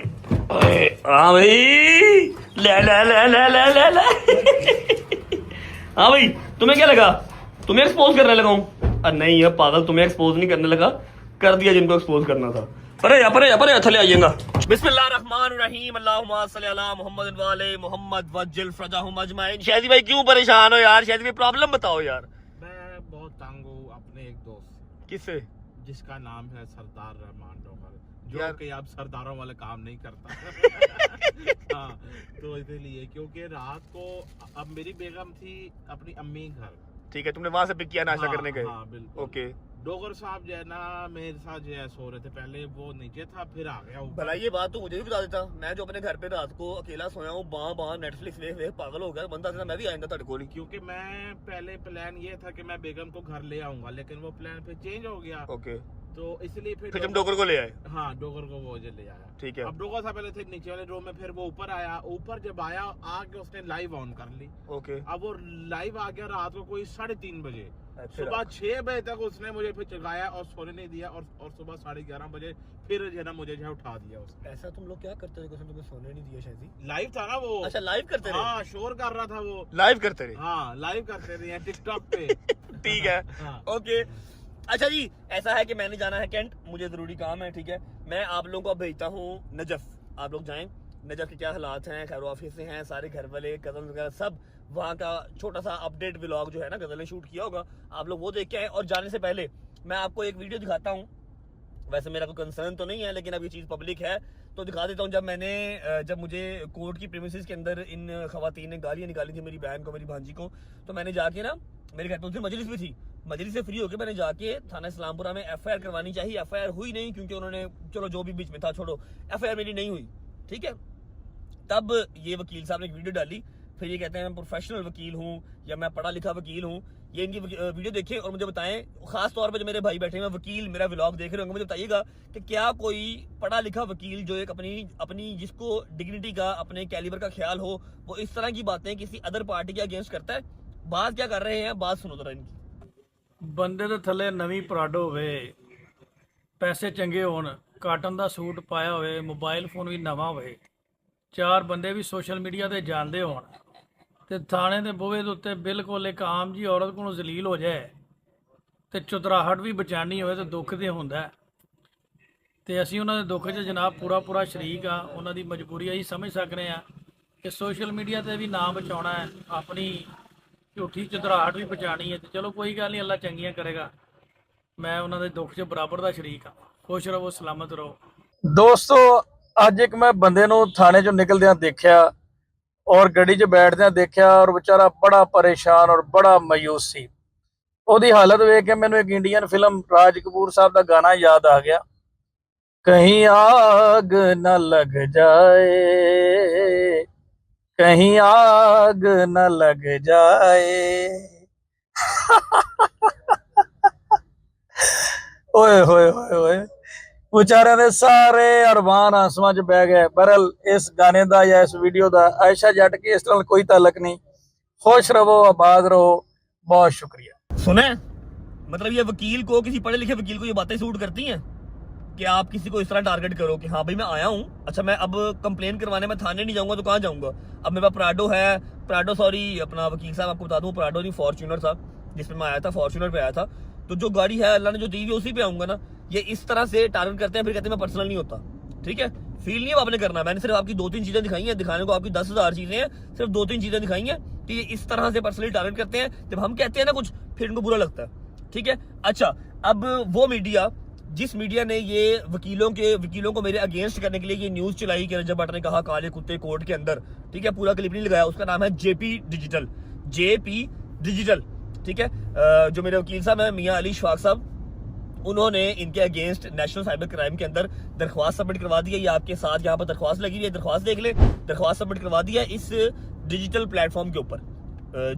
हाँ भाई, ले ले ले ले ले ले ले। हाँ भाई, तुम्हें क्या लगा तुम्हें एक्सपोज करने लगा हूं? अरे नहीं है पागल, तुम्हें एक्सपोज नहीं करने लगा, कर दिया जिनको एक्सपोज करना था। परे थले आइएगा। बिस्मिल्लाहिर्रहमानिर्रहीम, अल्लाहुम्मा सल्ली अला मुहम्मद व आले मुहम्मद वज्जिल फरजाहुम अजमाइन। शादी भाई क्यों परेशान हो यार? शादी भाई प्रॉब्लम बताओ यार। मैं बहुत तंग हूँ अपने एक दोस्त किससे? जिसका नाम है सरदार रहमान डोगर, जो यार। कि अब सरदारों वाले काम नहीं करता। हाँ, तो इसीलिए क्योंकि रात को अब मेरी बेगम थी अपनी अम्मी घर। ठीक है, तुमने वहां से पिक किया नाश्ता हाँ, करने गए? हाँ, बिल्कुल। ओके, डोगर साहब जो है ना मेरे साथ जो है सो रहे थे, पहले वो नीचे था फिर आ गया ऊपर। भला ये बात तो मुझे भी बता देता। मैं जो अपने घर पे रात को अकेला सोया हूँ, बाहर नेटफ्लिक्स देख पागल हो गया, बंदा था मैं भी आइंदा तेरे को नहीं। क्योंकि मैं पहले प्लान ये था कि मैं बेगम को घर ले आऊंगा, लेकिन वो प्लान फिर चेंज हो गया। ओके, तो इसलिए फिर तुम डोगर को ले आए। हाँ, डोगर को वो ले आया। ठीक है। अब डोगर से पहले थे नीचे वाले रूम में, फिर वो ऊपर आया। ऊपर जब आया आके उसने लाइव ऑन कर ली। ओके। अब वो लाइव आ गया रात को कोई 3:30 बजे। अच्छा। सुबह 6 बजे तक उसने मुझे फिर जगाया और सोने नहीं दिया, और सुबह 11:30 बजे फिर जो है ना मुझे जो है उठा दिया उसने। ऐसा तुम लोग क्या करते थे कि तुम्हें सोने नहीं दिया शायद? लाइव था ना वो। अच्छा, लाइव करते रहे? हाँ, शोर कर रहा था वो। लाइव करते रहे? हाँ, लाइव करते रहे टिकटॉक पे। ठीक है। हाँ। ओके। अच्छा जी, ऐसा है कि मैंने जाना है कैंट, मुझे जरूरी काम है। ठीक है, मैं आप लोगों को भेजता हूँ नजफ। आप लोग जाएं, नजफ के क्या हालात हैं, खैर ऑफिस से हैं, सारे घर वाले कजन वगैरह सब वहाँ का छोटा सा अपडेट व्लॉग जो है ना गजल ने शूट किया होगा, आप लोग वो देख के आए। और जाने से पहले मैं आपको एक वीडियो दिखाता हूँ। वैसे मेरा कोई कंसर्न तो नहीं है, लेकिन अब ये चीज़ पब्लिक है तो दिखा देता हूँ। जब मुझे कोर्ट की प्रीमिसेस के अंदर इन खवातीन ने गालियाँ निकाली थी मेरी बहन को, मेरी भांजी को, तो मैंने जाके ना, मेरे घर पे उस दिन मजलिस भी थी, मजलिस से फ्री होकर मैंने जाके थाना इस्लामपुरा में FIR करवानी चाहिए। FIR हुई नहीं क्योंकि उन्होंने, चलो जो भी बीच में था छोड़ो, FIR मेरी नहीं हुई। ठीक है, तब ये वकील साहब ने एक वीडियो डाली, फिर ये कहते हैं मैं प्रोफेशनल वकील हूँ या मैं पढ़ा लिखा वकील हूँ। ये इनकी वीडियो देखें और मुझे बताएं, खास तौर पे जो मेरे भाई बैठे हैं वकील, मेरा व्लॉग देख रहे होंगे, मुझे बताइएगा कि क्या कोई पढ़ा लिखा वकील जो एक अपनी जिसको डिग्निटी का, अपने कैलिबर का ख्याल हो, वो इस तरह की बातें किसी अदर पार्टी के अगेंस्ट करता है? बात क्या कर रहे हैं, बात सुनो जरा इनकी। ਬੰਦੇ ਦੇ ਥੱਲੇ ਨਵੀਂ ਪਰਾਡੋ ਹੋਵੇ, ਪੈਸੇ ਚੰਗੇ ਹੋਣ, ਕਾਟਨ ਦਾ ਸੂਟ ਪਾਇਆ ਹੋਵੇ, ਮੋਬਾਈਲ ਫੋਨ ਵੀ ਨਵਾਂ ਹੋਵੇ, 4 ਬੰਦੇ ਵੀ ਸੋਸ਼ਲ ਮੀਡੀਆ ਤੇ ਜਾਣਦੇ ਹੋਣ, ਤੇ ਥਾਣੇ ਦੇ ਬੂਹੇ ਦੇ ਉੱਤੇ ਬਿਲਕੁਲ ਇੱਕ ਆਮ ਜੀ ਔਰਤ ਕੋਲੋਂ ਜ਼ਲੀਲ ਹੋ ਜਾਏ ਤੇ ਚੁਤਰਾਹਟ ਵੀ ਬਚਾਣੀ ਹੋਵੇ ਤੇ ਦੁੱਖ ਤੇ ਹੁੰਦਾ। ਤੇ ਅਸੀਂ ਉਹਨਾਂ ਦੇ ਦੁੱਖ 'ਚ ਜਨਾਬ ਪੂਰਾ ਸ਼ਰੀਕ ਆ। ਉਹਨਾਂ ਦੀ ਮਜਬੂਰੀ ਅਸੀਂ ਸਮਝ ਸਕਦੇ ਆ ਕਿ ਸੋਸ਼ਲ ਮੀਡੀਆ ਤੇ ਵੀ ਨਾਮ ਬਚਾਉਣਾ ਹੈ, ਆਪਣੀ ਝੂਠੀ ਚੁਤਰਾਹਟ ਵੀ ਬਚਾਣੀ ਹੈ। ਤੇ ਚਲੋ ਕੋਈ ਗੱਲ ਨਹੀਂ, ਅੱਲਾ ਚੰਗੀਆਂ ਕਰੇਗਾ। ਮੈਂ ਉਹਨਾਂ ਦੇ ਦੁੱਖ 'ਚ ਬਰਾਬਰ ਦਾ ਸ਼ਰੀਕ ਆ। ਖੁਸ਼ ਰਹੋ, ਸਲਾਮਤ ਰਹੋ। ਦੋਸਤੋ, ਅੱਜ ਇੱਕ ਮੈਂ ਬੰਦੇ ਨੂੰ ਥਾਣੇ 'ਚੋਂ ਨਿਕਲਦਿਆਂ ਦੇਖਿਆ ਔਰ ਗੱਡੀ 'ਚ ਬੈਠਦਿਆਂ ਦੇਖਿਆ ਔਰ ਵਿਚਾਰਾ ਬੜਾ ਪਰੇਸ਼ਾਨ ਔਰ ਬੜਾ ਮਾਯੂਸ ਸੀ। ਉਹਦੀ ਹਾਲਤ ਵੇਖ ਕੇ ਮੈਨੂੰ ਇੱਕ ਇੰਡੀਅਨ ਫਿਲਮ ਰਾਜ ਕਪੂਰ ਸਾਹਿਬ ਦਾ ਗਾਣਾ ਯਾਦ ਆ ਗਿਆ, ਕਹੀਂ ਆਗ ਨਾ ਲਗ ਜਾਏ, कहीं आग न लग जाए। ओए होए होए होए, बेचारे दे सारे अरमान आसमान च बह गए। बहरहाल इस गाने दा या इस वीडियो दा आयशा जट के इस नाल कोई ताल्लुक नहीं। खुश रहो, आबाद रहो, बहुत शुक्रिया। सुने, मतलब ये वकील को, किसी पढ़े लिखे वकील को ये बातें सूट करती हैं कि आप किसी को इस तरह टारगेट करो कि हाँ भाई मैं आया हूँ, अच्छा मैं अब कंप्लेन करवाने में थाने नहीं जाऊंगा तो कहाँ जाऊंगा? अब मेरे पास प्राडो सॉरी अपना वकील साहब आपको बता दूं, प्राडो नहीं फॉर्च्यूनर था जिसमें मैं आया था, फॉर्च्यूनर पे आया था। तो जो गाड़ी है अल्लाह ने जो दी हुई उसी पे आऊंगा ना। ये इस तरह से टारगेट करते हैं, फिर कहते हैं मैं पर्सनल नहीं होता। ठीक है, फील नहीं आपने करना। मैंने सिर्फ आपकी 2-3 चीजें दिखाई हैं, दिखाने को आपकी 10,000 चीजें हैं, सिर्फ 2-3 चीजें दिखाई हैं कि ये इस तरह से पर्सनली टारगेट करते हैं। जब हम कहते हैं ना कुछ, फिर इनको बुरा लगता है। ठीक है, अच्छा अब वो मीडिया, जिस मीडिया ने ये वकीलों को मेरे अगेंस्ट करने के लिए ये न्यूज चलाई कि रजब भट्ट ने कहा काले कुत्ते कोर्ट के अंदर, ठीक है, पूरा क्लिप नहीं लगाया, उसका नाम है JP डिजिटल। ठीक है, जो मेरे वकील साहब हैं मियां अली शफाक साहब, उन्होंने इनके अगेंस्ट नेशनल साइबर क्राइम के अंदर दरख्वास्त सबमिट करवा दी है। ये आपके साथ यहाँ पर दरख्वास्त लगी हुई है, दरख्वास्त देख ले, दरख्वास्त सबमिट करवा दी है इस डिजिटल प्लेटफॉर्म के ऊपर,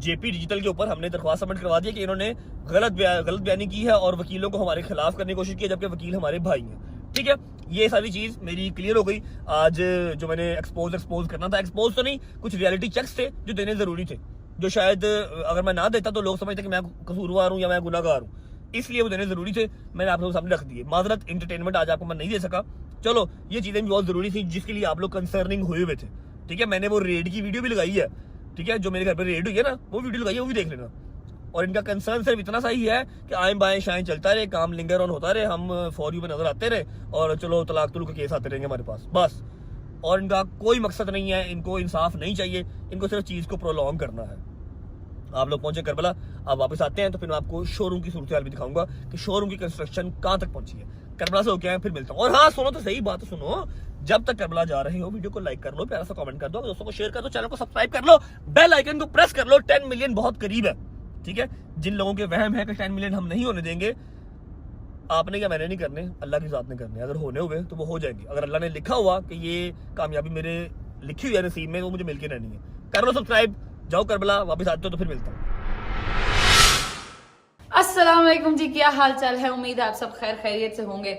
JP डिजिटल के ऊपर हमने दरख्वास्त सबमिट करवा दी है कि इन्होंने गलत बयानी की है और वकीलों को हमारे खिलाफ करने की कोशिश की है, जबकि वकील हमारे भाई हैं। ठीक है, ये सारी चीज मेरी क्लियर हो गई। आज जो मैंने एक्सपोज करना था, एक्सपोज तो नहीं, कुछ रियलिटी चेक्स थे जो देने जरूरी थे, जो शायद अगर मैं ना देता तो लोग समझते कि मैं कसूरवार हूँ या मैं गुनाहगार हूँ, इसलिए वो देने जरूरी थे। मैंने आप लोगों के सामने रख दिए। माजरत, एंटरटेनमेंट आज आपको मैं नहीं दे सका। चलो, ये चीजें भी बहुत जरूरी थी जिसके लिए आप लोग कंसर्निंग हुए हुए थे। ठीक है, मैंने वो रेड की वीडियो भी लगाई है। ठीक है, जो मेरे घर पे रेड हुई है ना, वो वीडियो लगाई है, वो भी देख लेना। और इनका कंसर्न सिर्फ इतना सा ही है कि आए बाएं शाएं चलता रहे, काम लिंगर ऑन होता रहे, हम फॉर यू पे नजर आते रहे और चलो तलाक तुलूक के केस आते रहेंगे हमारे पास, बस। और इनका कोई मकसद नहीं है, इनको इंसाफ नहीं चाहिए, इनको सिर्फ चीज को प्रोलॉन्ग करना है। आप लोग पहुंचे करबला, आप वापस आते हैं तो फिर मैं आपको शोरूम की सूरत हाल भी दिखाऊंगा कि शोरूम की कंस्ट्रक्शन कहाँ तक पहुंची है। करबला से होके आए, फिर मिलता हूँ। और हाँ, सुनो तो सही बात सुनो, जब तक करबला जा रहे हो वीडियो को लाइक कर लो, प्यारा सा कमेंट कर दो, दोस्तों को शेयर कर दो, चैनल को सब्सक्राइब कर लो, बेल आइकन को प्रेस कर लो। 10 मिलियन बहुत करीब है। ठीक है, जिन लोगों के वहम है कि 10 मिलियन हम नहीं होने देंगे, आपने क्या मैंने नहीं करने, अल्लाह की जात ने करने। अगर होने हुए तो वो हो जाएंगे। अगर अल्लाह ने लिखा हुआ कि ये कामयाबी मेरे लिखी हुई है नसीब में, वो मुझे मिलके रहनी है। कर लो सब्सक्राइब, जाओ करबला, वापस आते हो तो फिर मिलता हूँ। अस्सलाम वालेकुम जी, क्या हाल चाल है। उम्मीद है आप सब खैर खैरियत से होंगे।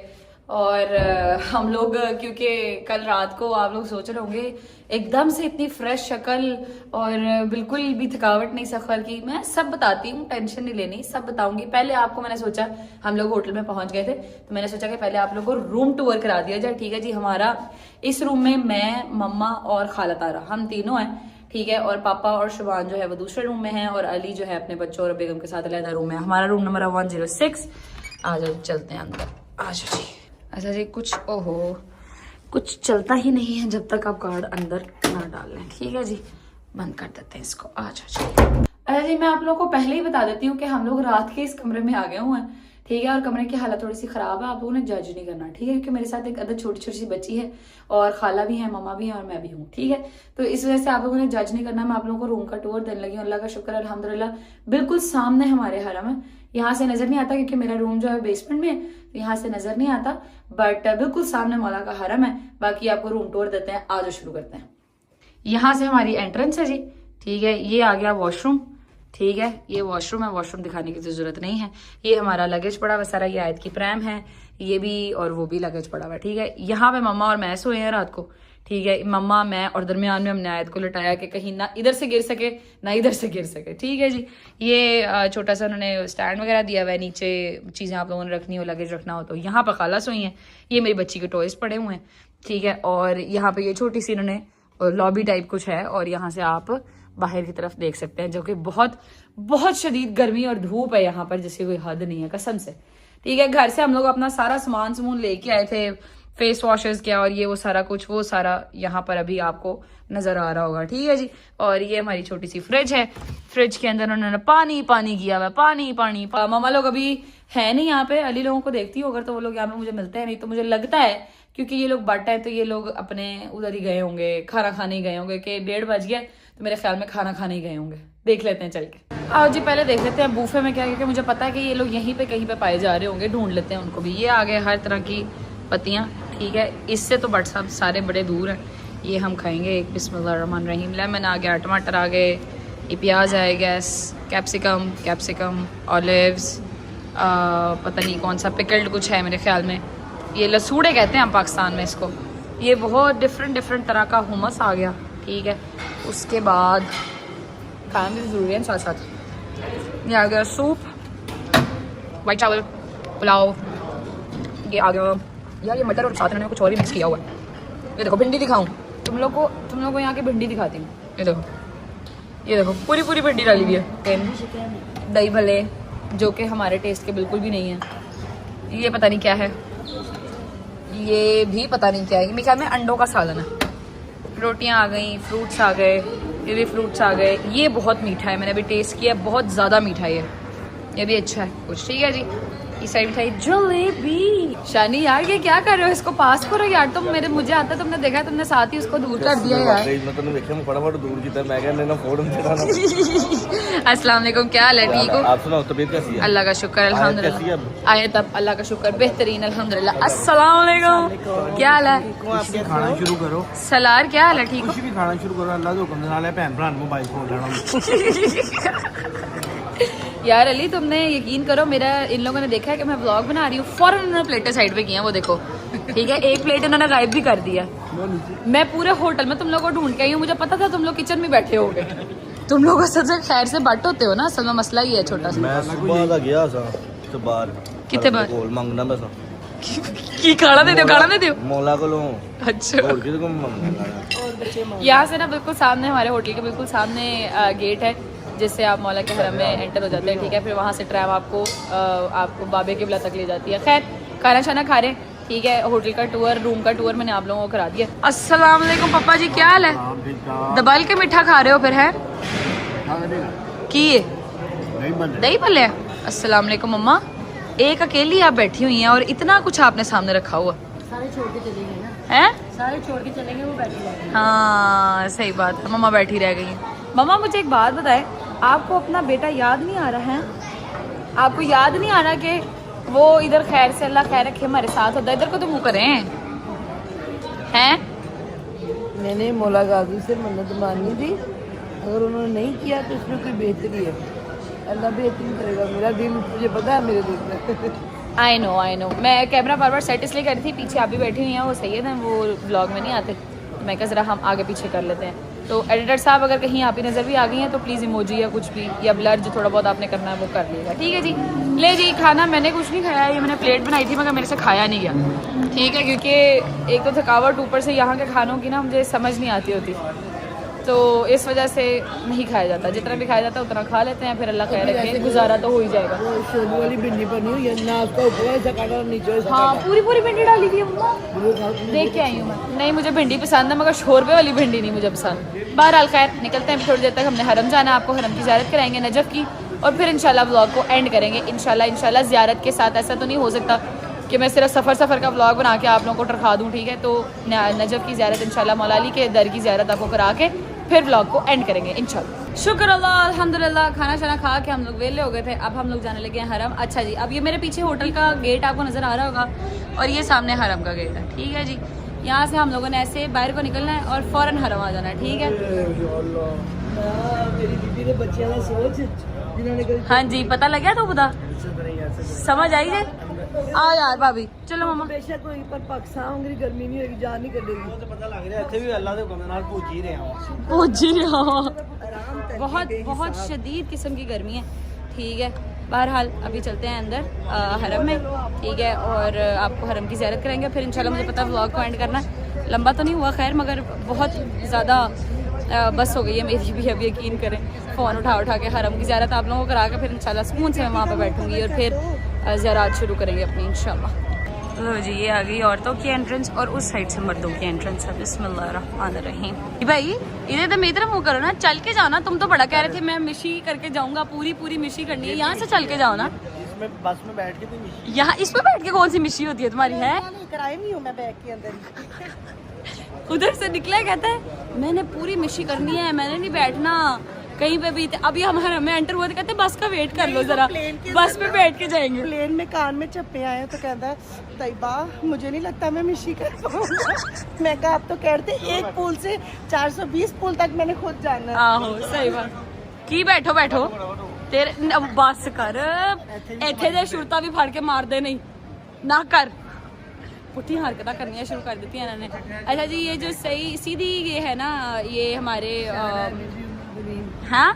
और हम लोग क्योंकि कल रात को आप लोग सोच रहे होंगे एकदम से इतनी फ्रेश शक्ल और बिल्कुल भी थकावट नहीं सफर की, मैं सब बताती हूँ, टेंशन नहीं लेनी, सब बताऊंगी। पहले आपको मैंने सोचा, हम लोग होटल में पहुंच गए थे तो मैंने सोचा कि पहले आप लोगों को रूम टूर करा दिया जाए। ठीक है जी, हमारा इस रूम में मैं, मम्मा और खाला तारा, हम तीनों हैं। ठीक है, और पापा और शुभान जो है वो दूसरे रूम में है और अली जो है अपने बच्चों और बेगम के साथ अलग रूम में। हमारा रूम नंबर 106। आ जाओ, चलते हैं अंदर, आ जाओ जी। अच्छा जी, कुछ चलता ही नहीं है जब तक आप कार्ड अंदर ना डाल लें। ठीक है जी, बंद कर देते हैं इसको, आ जाओ जी। अच्छा जी, मैं आप लोगों को पहले ही बता देती हूँ कि हम लोग रात के इस कमरे में आ गए हुए हैं। ठीक है, और कमरे की हालत थोड़ी सी खराब है, आप लोगों ने जज नहीं करना। ठीक है, क्योंकि मेरे साथ एक अदर छोटी छोटी सी बच्ची है और खाला भी है, मम्मा भी है और मैं भी हूँ। ठीक है, तो इस वजह से आप लोगों ने जज नहीं करना। मैं आप लोगों को रूम का टूर देने लगी हूँ। अल्लाह का शुक्र है, अल्हम्दुलिल्लाह, बिल्कुल सामने हमारे हरम है। यहाँ से नजर नहीं आता क्योंकि मेरा रूम जो है बेसमेंट में है, तो यहाँ से नजर नहीं आता, बट बिल्कुल सामने मौला का हरम है। बाकी आपको रूम टूर देते हैं, आज शुरू करते हैं। यहाँ से हमारी एंट्रेंस है जी। ठीक है, ये आ गया वॉशरूम। ठीक है, ये वॉशरूम है, वॉशरूम दिखाने की तो जरूरत नहीं है। ये हमारा लगेज पड़ा हुआ सारा, ये आयत की प्रैम है, ये भी और वो भी लगेज पड़ा हुआ है। ठीक है, यहाँ पे मम्मा और मैं सोए हैं रात को। ठीक है, मम्मा, मैं और दरमियान में हमने आयत को लटाया कि कहीं ना इधर से गिर सके ना इधर से गिर सके। ठीक है जी, ये छोटा सा उन्होंने स्टैंड वगैरह दिया हुआ है, नीचे चीज़ें आप लोगों ने रखनी हो, लगेज रखना हो तो। यहाँ पर खाला सोई हैं, ये मेरी बच्ची के टॉयज पड़े हुए हैं। ठीक है, और यहाँ पे ये छोटी सी इन्होंने लॉबी टाइप कुछ है, और यहाँ से आप बाहर की तरफ देख सकते हैं, जो कि बहुत बहुत शदीद गर्मी और धूप है यहाँ पर, जिसकी कोई हद नहीं है कसम से। ठीक है, घर से हम लोग अपना सारा सामान लेके आए थे, फेस वॉशेस क्या और ये वो सारा कुछ, वो सारा यहाँ पर अभी आपको नजर आ रहा होगा। ठीक है जी, और ये हमारी छोटी सी फ्रिज है। फ्रिज के अंदर उन्होंने पानी किया हुआ है, पानी। मामा लोग अभी है नहीं यहाँ पे, अली लोगों को देखती हूँ, अगर तो वो लोग यहाँ पे मुझे मिलते हैं, नहीं तो मुझे लगता है क्योंकि ये लोग बट है तो ये लोग अपने उधर ही गए होंगे, खाना खाने ही गए होंगे, कि 1:30 बज गया तो मेरे ख्याल में खाना खाने ही गए होंगे। देख लेते हैं चल के। आओ जी, पहले देख लेते हैं बूफे में क्या, क्योंकि मुझे पता है कि ये लोग यहीं पे कहीं पे पाए जा रहे होंगे, ढूंढ लेते हैं उनको भी। ये आ गए हर तरह की पत्तियाँ। ठीक है, इससे तो बट सब सारे बड़े दूर हैं। ये हम खाएंगे, एक बिस्मिल्लाहिर्रहमानिर्रहीम। लेमन आ गया, टमाटर आ गए, ये प्याज आए, गैस, कैप्सिकम, ऑलिव्स, पता नहीं कौन सा पिकल्ड कुछ है मेरे ख्याल में, ये लसूड़े कहते हैं हम पाकिस्तान में इसको। ये बहुत डिफरेंट तरह का हुमस आ गया। ठीक है, उसके बाद खाना भी जरूरी है साथ साथ। ये आ गया सूप, वाइट चावल, पुलाव, ये आ गया यार, ये मटर और साथ में कुछ और ही मिक्स किया हुआ है। ये देखो, भिंडी दिखाऊं तुम लोग को यहाँ की भिंडी दिखाती हूँ। ये देखो पूरी भिंडी डाली हुई है। दही भले जो कि हमारे टेस्ट के बिल्कुल भी नहीं है। ये पता नहीं क्या है, ये भी पता नहीं क्या है, मेरे ख्याल में अंडों का सालन है। रोटियां आ गई, फ्रूट्स आ गए, ये भी फ्रूट्स आ गए। ये बहुत मीठा है, मैंने अभी टेस्ट किया, बहुत ज़्यादा मीठा है ये भी अच्छा है कुछ। ठीक है जी, इस साइड मिठाई जलेबी। शानी यार ये क्या कर रहे हो, इसको पास करो यार। तुम मुझे आता, तुमने देखा, तुमने साथ ही उसको दूर कर दिया यार। अस्सलाम वालेकुम, क्या हाल है, ठीक हो? आप सुनाओ, तबीयत कैसी है? अल्लाह का शुक्र अल्हम्दुलिल्लाह। आए तब अल्लाह का शुक्र, बेहतरीन अल्हम्दुलिल्लाह। अस्सलाम वालेकुम, क्या हाल है? खाना शुरू करो। सलार क्या हाल है, ठीक हो? कुछ भी खाना शुरू करो, अल्लाह के हुक्म दे नाल भैन भरा मोबाइल फोन लेना। यार अली, तुमने यकीन करो, मेरा इन लोगों ने देखा है कि मैं व्लॉग बना रही हूँ, फौरन उन्होंने प्लेटें साइड पे की हैं, वो देखो। ठीक है, एक प्लेट उन्होंने गायब भी कर दिया। मैं पूरे होटल में तुम लोगों को ढूंढ के आई हूँ, मुझे पता था तुम लोग किचन में बैठे होगे। तुम लोग असल से खैर से बट होते हो ना, असल में मसला ही है छोटा सा। मैं सुबह दा गया सा ते बाहर कितने बार कोल मंगना मैं सा की खाना दे दो मौला कोलों। अच्छा, और किसे को मंगना। यहाँ से ना बिल्कुल सामने, हमारे होटल के बिल्कुल सामने गेट है, जिससे आप मौला के हरम में एंटर हो जाते हैं। ठीक है, फिर वहाँ से ट्रैम आपको बाबे किबला तक ले जाती है। खैर, खाना शाना खा रहे। ठीक है, होटल का टूर, रूम का टूर मैंने आप लोगों को करा दिया। अस्सलाम वालेकुम पापा जी, क्या हाल है? दबाल के मीठा खा रहे हो फिर, है की दही भल्ले? अस्सलाम वालेकुम मम्मा, एक अकेली आप बैठी हुई हैं और इतना कुछ आपने सामने रखा हुआ। सारे छोड़ के चलेंगे ना, हैं? सारे छोड़ के चलेंगे, वो बैठी रहेंगे। हाँ सही बात है, मम्मा बैठी रह गई। मम्मा मुझे एक बात बताएं, आपको अपना बेटा याद नहीं आ रहा है? आपको याद नहीं आ रहा कि वो इधर खैर से, अल्लाह खैर रखे, हमारे साथ होता है? इधर को तो मुँह करें हैं। मैंने मौला गाजी से मन्नत मांगी थी, अगर उन्होंने नहीं किया तो इसमें कोई बेहतरी है। अल्लाह बेहतरीन करेगा, मेरा दिल मुझे पता है, मेरे दिल में। आई नो मैं कैमरा बार सेट इसलिए कर रही थी, पीछे आप भी बैठी हुई हैं, वो सही है, वो व्लॉग में नहीं आते, तो मैं कहा ज़रा हम आगे पीछे कर लेते हैं। तो एडिटर साहब अगर कहीं आप ही नज़र भी आ गई हैं तो प्लीज़ इमोजी या कुछ भी या ब्लर जो थोड़ा बहुत आपने करना है वो कर लीजिएगा, ठीक है जी। ले जी, खाना मैंने कुछ नहीं खाया, ये मैंने प्लेट बनाई थी मगर मेरे से खाया नहीं गया, ठीक है, क्योंकि एक तो थकावट, ऊपर से यहाँ के खानों की ना मुझे समझ नहीं आती होती, तो इस वजह से नहीं खाया जाता। जितना भी खाया जाता है उतना खा लेते हैं, फिर अल्लाह खैर रखे, गुजारा तो हो ही जाएगा। शोलू वाली भिंडी बनी हुई है ना, उसका ऊपर ऐसा काटा नीचे ऐसा हाँ, काटा। पूरी भिंडी डाली थी अम्मा, देख के आई हूँ मैं। नहीं, मुझे भिंडी पसंद है मगर शोरबे वाली भिंडी नहीं मुझे पसंद। बहरहाल खैर निकलते हैं, थोड़ी देर तक हमने हरम जाना है, आपको हरम की ज़ियारत कराएंगे नजफ़ की, और फिर इंशाल्लाह व्लॉग को एंड करेंगे इंशाल्लाह ज़ियारत के साथ। ऐसा तो नहीं हो सकता कि मैं सिर्फ सफ़र का व्लॉग बना के आप लोगों को टरखा दूँ, ठीक है। तो नजफ़ की ज़ियारत इंशाल्लाह मौला अली के दर की ज़ियारत आपको करा के फिर व्लॉग को एंड करेंगे इंशाल्लाह। शुक्र अल्लाह, अल्हम्दुलिल्लाह, खाना शाना खा के हम लोग वेले हो गए थे, अब हम लोग जाने लगे हैं हरम। अच्छा जी, अब ये मेरे पीछे होटल का गेट आपको नज़र आ रहा होगा और ये सामने हरम का गेट है, ठीक है जी। यहाँ से हम लोगों ने ऐसे बाहर को निकलना है और फ़ौरन हरम आ जाना है, ठीक है। मेरी बीबी ने बच्चियां का सोच जिन्होंने कभी हाँ जी, पता लग गया तो बता, समझ आई है। आ यार भाभी, चलो मामा। बेशक कोई पर पाकिस्तान होंगी गर्मी नहीं होगी, जान नहीं करेगी, तो पता लग रहा है ਇੱਥੇ ਵੀ ਅੱਲਾ ਦੇ ਹੁਕਮ ਨਾਲ ਪਹੁੰਚ ਹੀ ਰਹੇ ਹਾਂ। पहुँच ही रहा हूँ। बहुत शदीद किस्म की गर्मी है, ठीक है। बहरहाल अभी चलते हैं अंदर हरम में, ठीक है, और आपको हरम की ज़ियारत करेंगे, फिर इंशाल्लाह मुझे पता है व्लॉग को एंड करना है। लंबा तो नहीं हुआ खैर, मगर बहुत ज़्यादा बस हो गई है मेरी भी, अब यकीन करें। फ़ोन उठा के हरम की ज़ियारत आप लोगों को करा के फिर इंशाल्लाह सुकून से मैं वहाँ पर बैठूँगी और फिर ज़ियारत शुरू करेंगे अपनी इंशाल्लाह। लो जी, ये आ गई औरतों की एंट्रेंस और उस साइड से मर्दों की एंट्रेंस है। बिस्मिल्लाहिर्रहमानिर्रहीम। भाई इधर तो मेरी तरफ मुँह करो ना, चल के जाओ ना। तुम तो बड़ा कह रहे थे मैं मिशी करके जाऊंगा, पूरी मिशी करनी है, यहाँ से चल के जाओ ना। इसमें बस में बैठ के भी मिशी, यहाँ इसमें बैठ के कौन सी मिशी होती है तुम्हारी? है कराई नहीं हूँ मैं बैग के अंदर। उधर से निकला कहता है मैंने पूरी मिशी करनी है, मैंने नहीं बैठना कहीं पे भी। अभी हम हरम में एंटर हुए तो कहते बस का वेट कर लो जरा, बस पे बैठ के जाएंगे। प्लेन में कान में चप्पे आए तो कहता है तैयबा मुझे नहीं लगता मैं मिशी कर पाऊंगा। मैं कहा आप तो कहते एक पुल से 420 पुल तक मैंने खुद जाना है। आहो सही बात की, बैठो तेरे बस कर, इथे दे शुरता भी फड़ के मार दे, नहीं ना कर, पुठी हरकत करनी शुरू कर दी इन्होंने। अच्छा जी, ये जो सही सीधी ये है ना, ये हमारे हाँ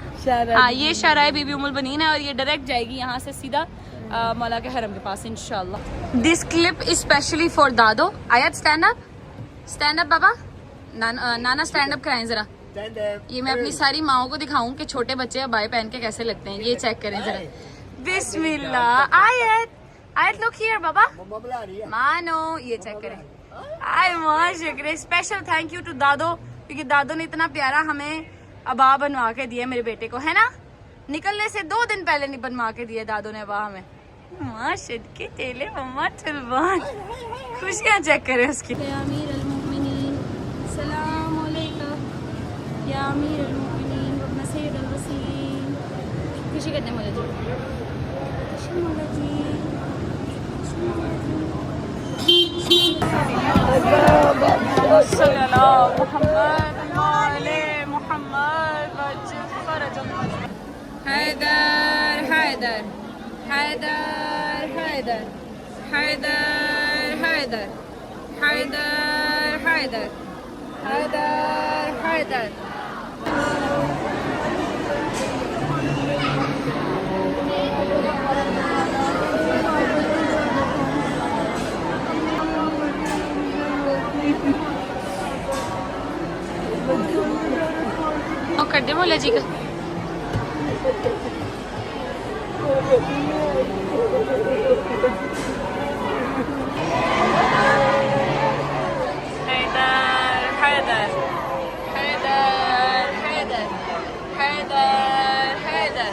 ये शराय बीबी उमुल बनीन है और ये डायरेक्ट जाएगी यहाँ से सीधा मौला के हरम के पास इंशाल्लाह। दिस क्लिप स्पेशली फॉर दादो। आयत स्टैंड अप बाबा, नाना स्टैंड अप कराएं जरा। ये मैं अपनी सारी माओ को दिखाऊं कि छोटे बच्चे अबाए पहन के कैसे लगते हैं, ये चेक करें जरा। बिस्मिल्लाह। आयत लुक हियर बाबा, मानो ये चेक करें। आय मां शुक्र, स्पेशल थैंक यू टू दादो, क्योंकि दादो ने इतना प्यारा हमें अबा बनवा के दिया मेरे बेटे को, है ना। निकलने से 2 दिन पहले नहीं बनवा के दिए दादो ने अबा हमें। माशाद के तेले मम्मा चलवान, खुशियाँ चेक करें उसकी। या अमीर अल-मुमिनीन सलाम अलैकुम, या अमीर अल-मुमिनीन व सय्यद अल-वसीन। खुशी करते मौला जी, खुशी मौला जी। सल्लल्लाहु अलैहि मोहम्मद हैदर हैदर हैदर हैदर हैदर हैदर हैदर हैदर हैदर हैदर। कर दे मौला जी का। हैदर हैदर हैदर हैदर हैदर हैदर।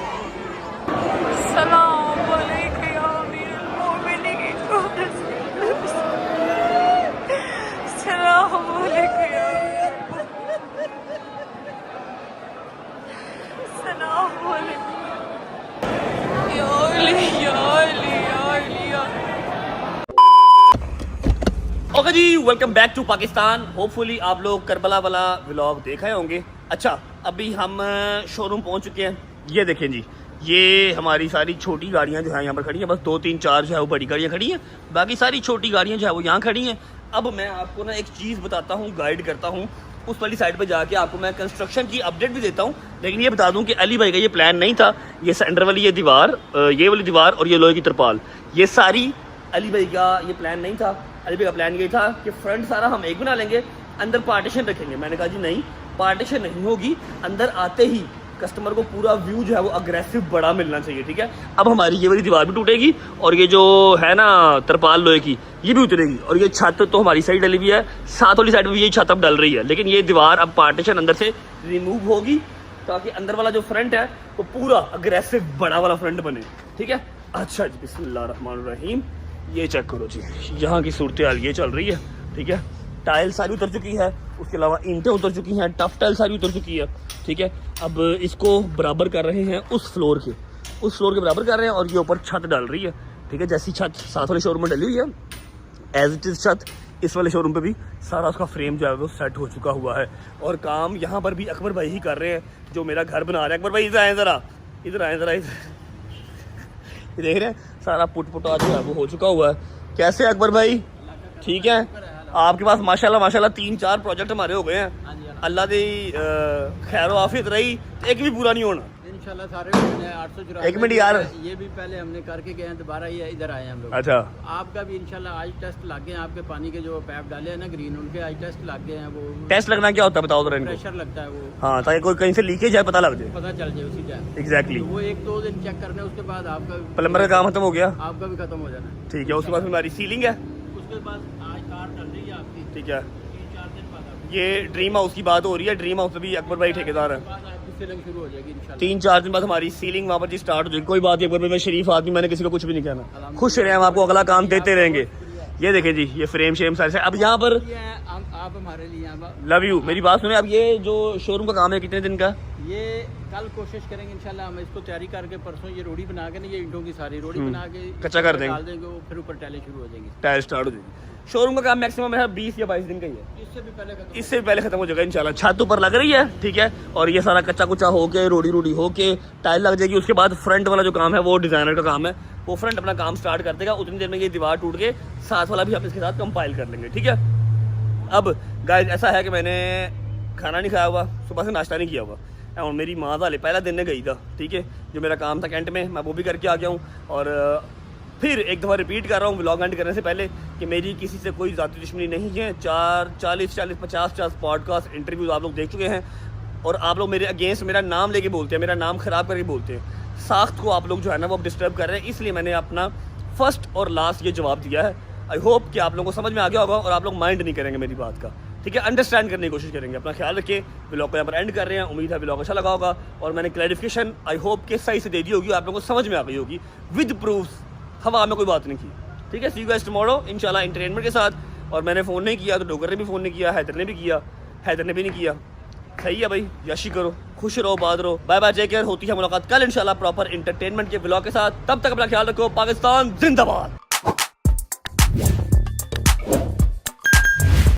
सलाम अलैकुम या अमीरुल मोमिनीन, सलाम अलैकुम या ओके जी, welcome back to Pakistan. Hopefully आप लोग करबला वाला व्लॉग देखा होंगे। अच्छा, अभी हम शोरूम पहुंच चुके हैं। ये देखें जी, ये हमारी सारी छोटी गाड़ियाँ जो है यहाँ पर खड़ी हैं, बस 2 3 4 जो है वो बड़ी गाड़ियाँ खड़ी हैं, बाकी सारी छोटी गाड़ियाँ जो है वो यहाँ खड़ी हैं। अब मैं आपको ना एक चीज़ बताता हूँ, गाइड करता हूँ, उस वाली साइड पे जाके आपको मैं कंस्ट्रक्शन की अपडेट भी देता हूँ। लेकिन ये बता दूँ कि अली भाई का ये प्लान नहीं था। ये सेंटर वाली ये दीवार, ये वाली दीवार और ये लोहे की तरपाल, ये सारी अली भाई का ये प्लान नहीं था। अली भाई का प्लान ये था कि फ्रंट सारा हम एक बना लेंगे, अंदर पार्टीशन रखेंगे। मैंने कहा जी नहीं, पार्टीशन नहीं होगी, अंदर आते ही कस्टमर को पूरा व्यू जो है वो अग्रेसिव बड़ा मिलना चाहिए, ठीक है। अब हमारी ये वाली दीवार भी टूटेगी और ये जो है ना तरपाल लोहे की ये भी उतरेगी, और ये छत तो हमारी साइड डली हुई है, साथ वाली साइड में ये छत अब डल रही है। लेकिन ये दीवार अब पार्टीशन अंदर से रिमूव होगी ताकि अंदर वाला जो फ्रंट है वो पूरा अग्रेसिव बड़ा वाला फ्रंट बने, ठीक है। अच्छा जी, बिस्मिल्लाहिर्रहमानिर्रहीम। ये चेक करो जी, यहाँ की सूरत हाल ये चल रही है, ठीक है। टाइल सारी उतर चुकी है, उसके अलावा ईंटें उतर चुकी हैं, टफ टाइल सारी उतर चुकी है, ठीक है। अब इसको बराबर कर रहे हैं उस फ्लोर के बराबर कर रहे हैं, और ये ऊपर छत डाल रही है, ठीक है। जैसी छत साथ वाले शोरूम में डली हुई है, एज इट इज़ छत इस वाले शोरूम पे भी सारा उसका फ्रेम जो है वो सेट हो चुका हुआ है। और काम यहाँ पर भी अकबर भाई ही कर रहे हैं, जो मेरा घर बना रहे हैं। अकबर भाई इधर आए ज़रा, देख रहे हैं सारा पुटा जो है वो हो चुका हुआ है। कैसे अकबर भाई, ठीक है। आपके पास माशाल्लाह 3-4 प्रोजेक्ट हमारे हो गए हैं। अल्लाह दी खैर आफियत रही, एक भी पूरा नहीं होना इंशाल्लाह। सारे 800 एक मिनट यार, ये भी पहले हमने करके गए हैं, दोबारा ये इधर आए हैं हम लोग। अच्छा, आपका भी इंशाल्लाह आज टेस्ट लग गए हैं। आपके पानी के जो पैप डाले हैं ना ग्रीन, उनके आज टेस्ट लग गए हैं। वो टेस्ट लगना क्या होता है बताओ जरा इनको। प्रेशर लगता है वो, हाँ, ताकि कोई कहीं से लीकेज है पता लग जाए, पता चल जाए उसी टाइम। एग्जैक्टली। वो 1-2 दिन चेक करने, उसके बाद आपका प्लम्बर का काम खत्म हो गया, आपका भी खत्म हो जाना, ठीक है। उसके बाद हमारी सीलिंग है, उसके बाद आज कार डल रही है आपकी, ठीक है। 3-4 दिन बाद ये ड्रीम हाउस की बात हो रही है, ड्रीम हाउस में भी अकबर भाई ठेकेदार है। आपकी सीलिंग शुरू हो जाएगी इंशाल्लाह। 3-4 दिन बाद हमारी सीलिंग वहाँ पर जी स्टार्ट हो जाएगी। कोई बात नहीं अकबर भाई, मैं शरीफ आदमी, मैंने किसी को कुछ भी नहीं कहना, खुश रहे, हम आपको अगला काम देते रहेंगे। ये देखें जी, ये फ्रेम शेम सारे। अब यहाँ पर आप हमारे लिए लव यू, मेरी बात सुने। अब ये जो शोरूम का काम है कितने दिन का? ये कल कोशिश करेंगे इंशाल्लाह, हम इसको तैयारी करके परसों ये रोड़ी बना के ना, ये ईंटों की सारी रोड़ी बना के कच्चा कर देंगे, डाल देंगे, वो फिर ऊपर टाइलें शुरू हो जाएंगी, टाइल स्टार्ट हो जाएगी। शोरूम का काम मैक्सिमम है 20 या 22 दिन का ही है, इससे भी पहले खत्म हो जाएगा इंशाल्लाह। छत ऊपर लग रही है, ठीक है, और ये सारा कच्चा कुच्चा होके रोड़ी होके टाइल लग जाएगी। उसके बाद फ्रंट वाला जो काम है वो डिजाइनर का काम है, वो फ्रंट अपना काम स्टार्ट कर देगा। उतनी देर में ये दीवार टूट के साथ वाला भी हम इसके साथ कंपाइल कर लेंगे, ठीक है। अब गाइस ऐसा है कि मैंने खाना नहीं खाया हुआ, सुबह से नाश्ता नहीं किया हुआ, और मेरी माँ वाले पहला दिन ने गई था, ठीक है। जो मेरा काम था कैंट में, मैं वो भी करके आ गया हूँ। और फिर एक दफ़ा रिपीट कर रहा हूँ व्लॉग एंड करने से पहले कि मेरी किसी से कोई ज़ाती दुश्मनी नहीं है। 40-50 पॉडकास्ट इंटरव्यूज़ आप लोग देख चुके हैं, और आप लोग मेरे अगेंस्ट मेरा नाम लेके बोलते हैं, मेरा नाम ख़राब करके बोलते हैं। साख्त को आप लोग जो है ना वो डिस्टर्ब कर रहे हैं, इसलिए मैंने अपना फर्स्ट और लास्ट ये जवाब दिया है। आई होप कि आप लोगों को समझ में आ गया होगा और आप लोग माइंड नहीं करेंगे मेरी बात का, ठीक है। अंडरस्टैंड करने की कोशिश करेंगे। अपना ख्याल रखिए। व्लॉग को यहाँ पर एंड कर रहे हैं, उम्मीद है व्लॉग अच्छा लगा होगा, और मैंने क्लैरिफिकेशन आई होप कि सही से दे दी होगी, आप लोगों को समझ में आ गई होगी विद प्रूफ, हवा में कोई बात नहीं की, ठीक है। सी यू गाइस टुमारो इंशाल्लाह एंटरटेनमेंट के साथ। और मैंने फ़ोन नहीं किया तो डोगर ने भी फ़ोन नहीं किया, हैदर ने भी किया, हैदर ने भी नहीं किया। सही है भाई, यशी करो, खुश रहो, बात रहो। Bye bye, take care. होती है मुलाकात कल इंशाल्लाह प्रॉपर एंटरटेनमेंट के व्लॉग के साथ। तब तक अपना ख्याल रखो। पाकिस्तान जिंदाबाद।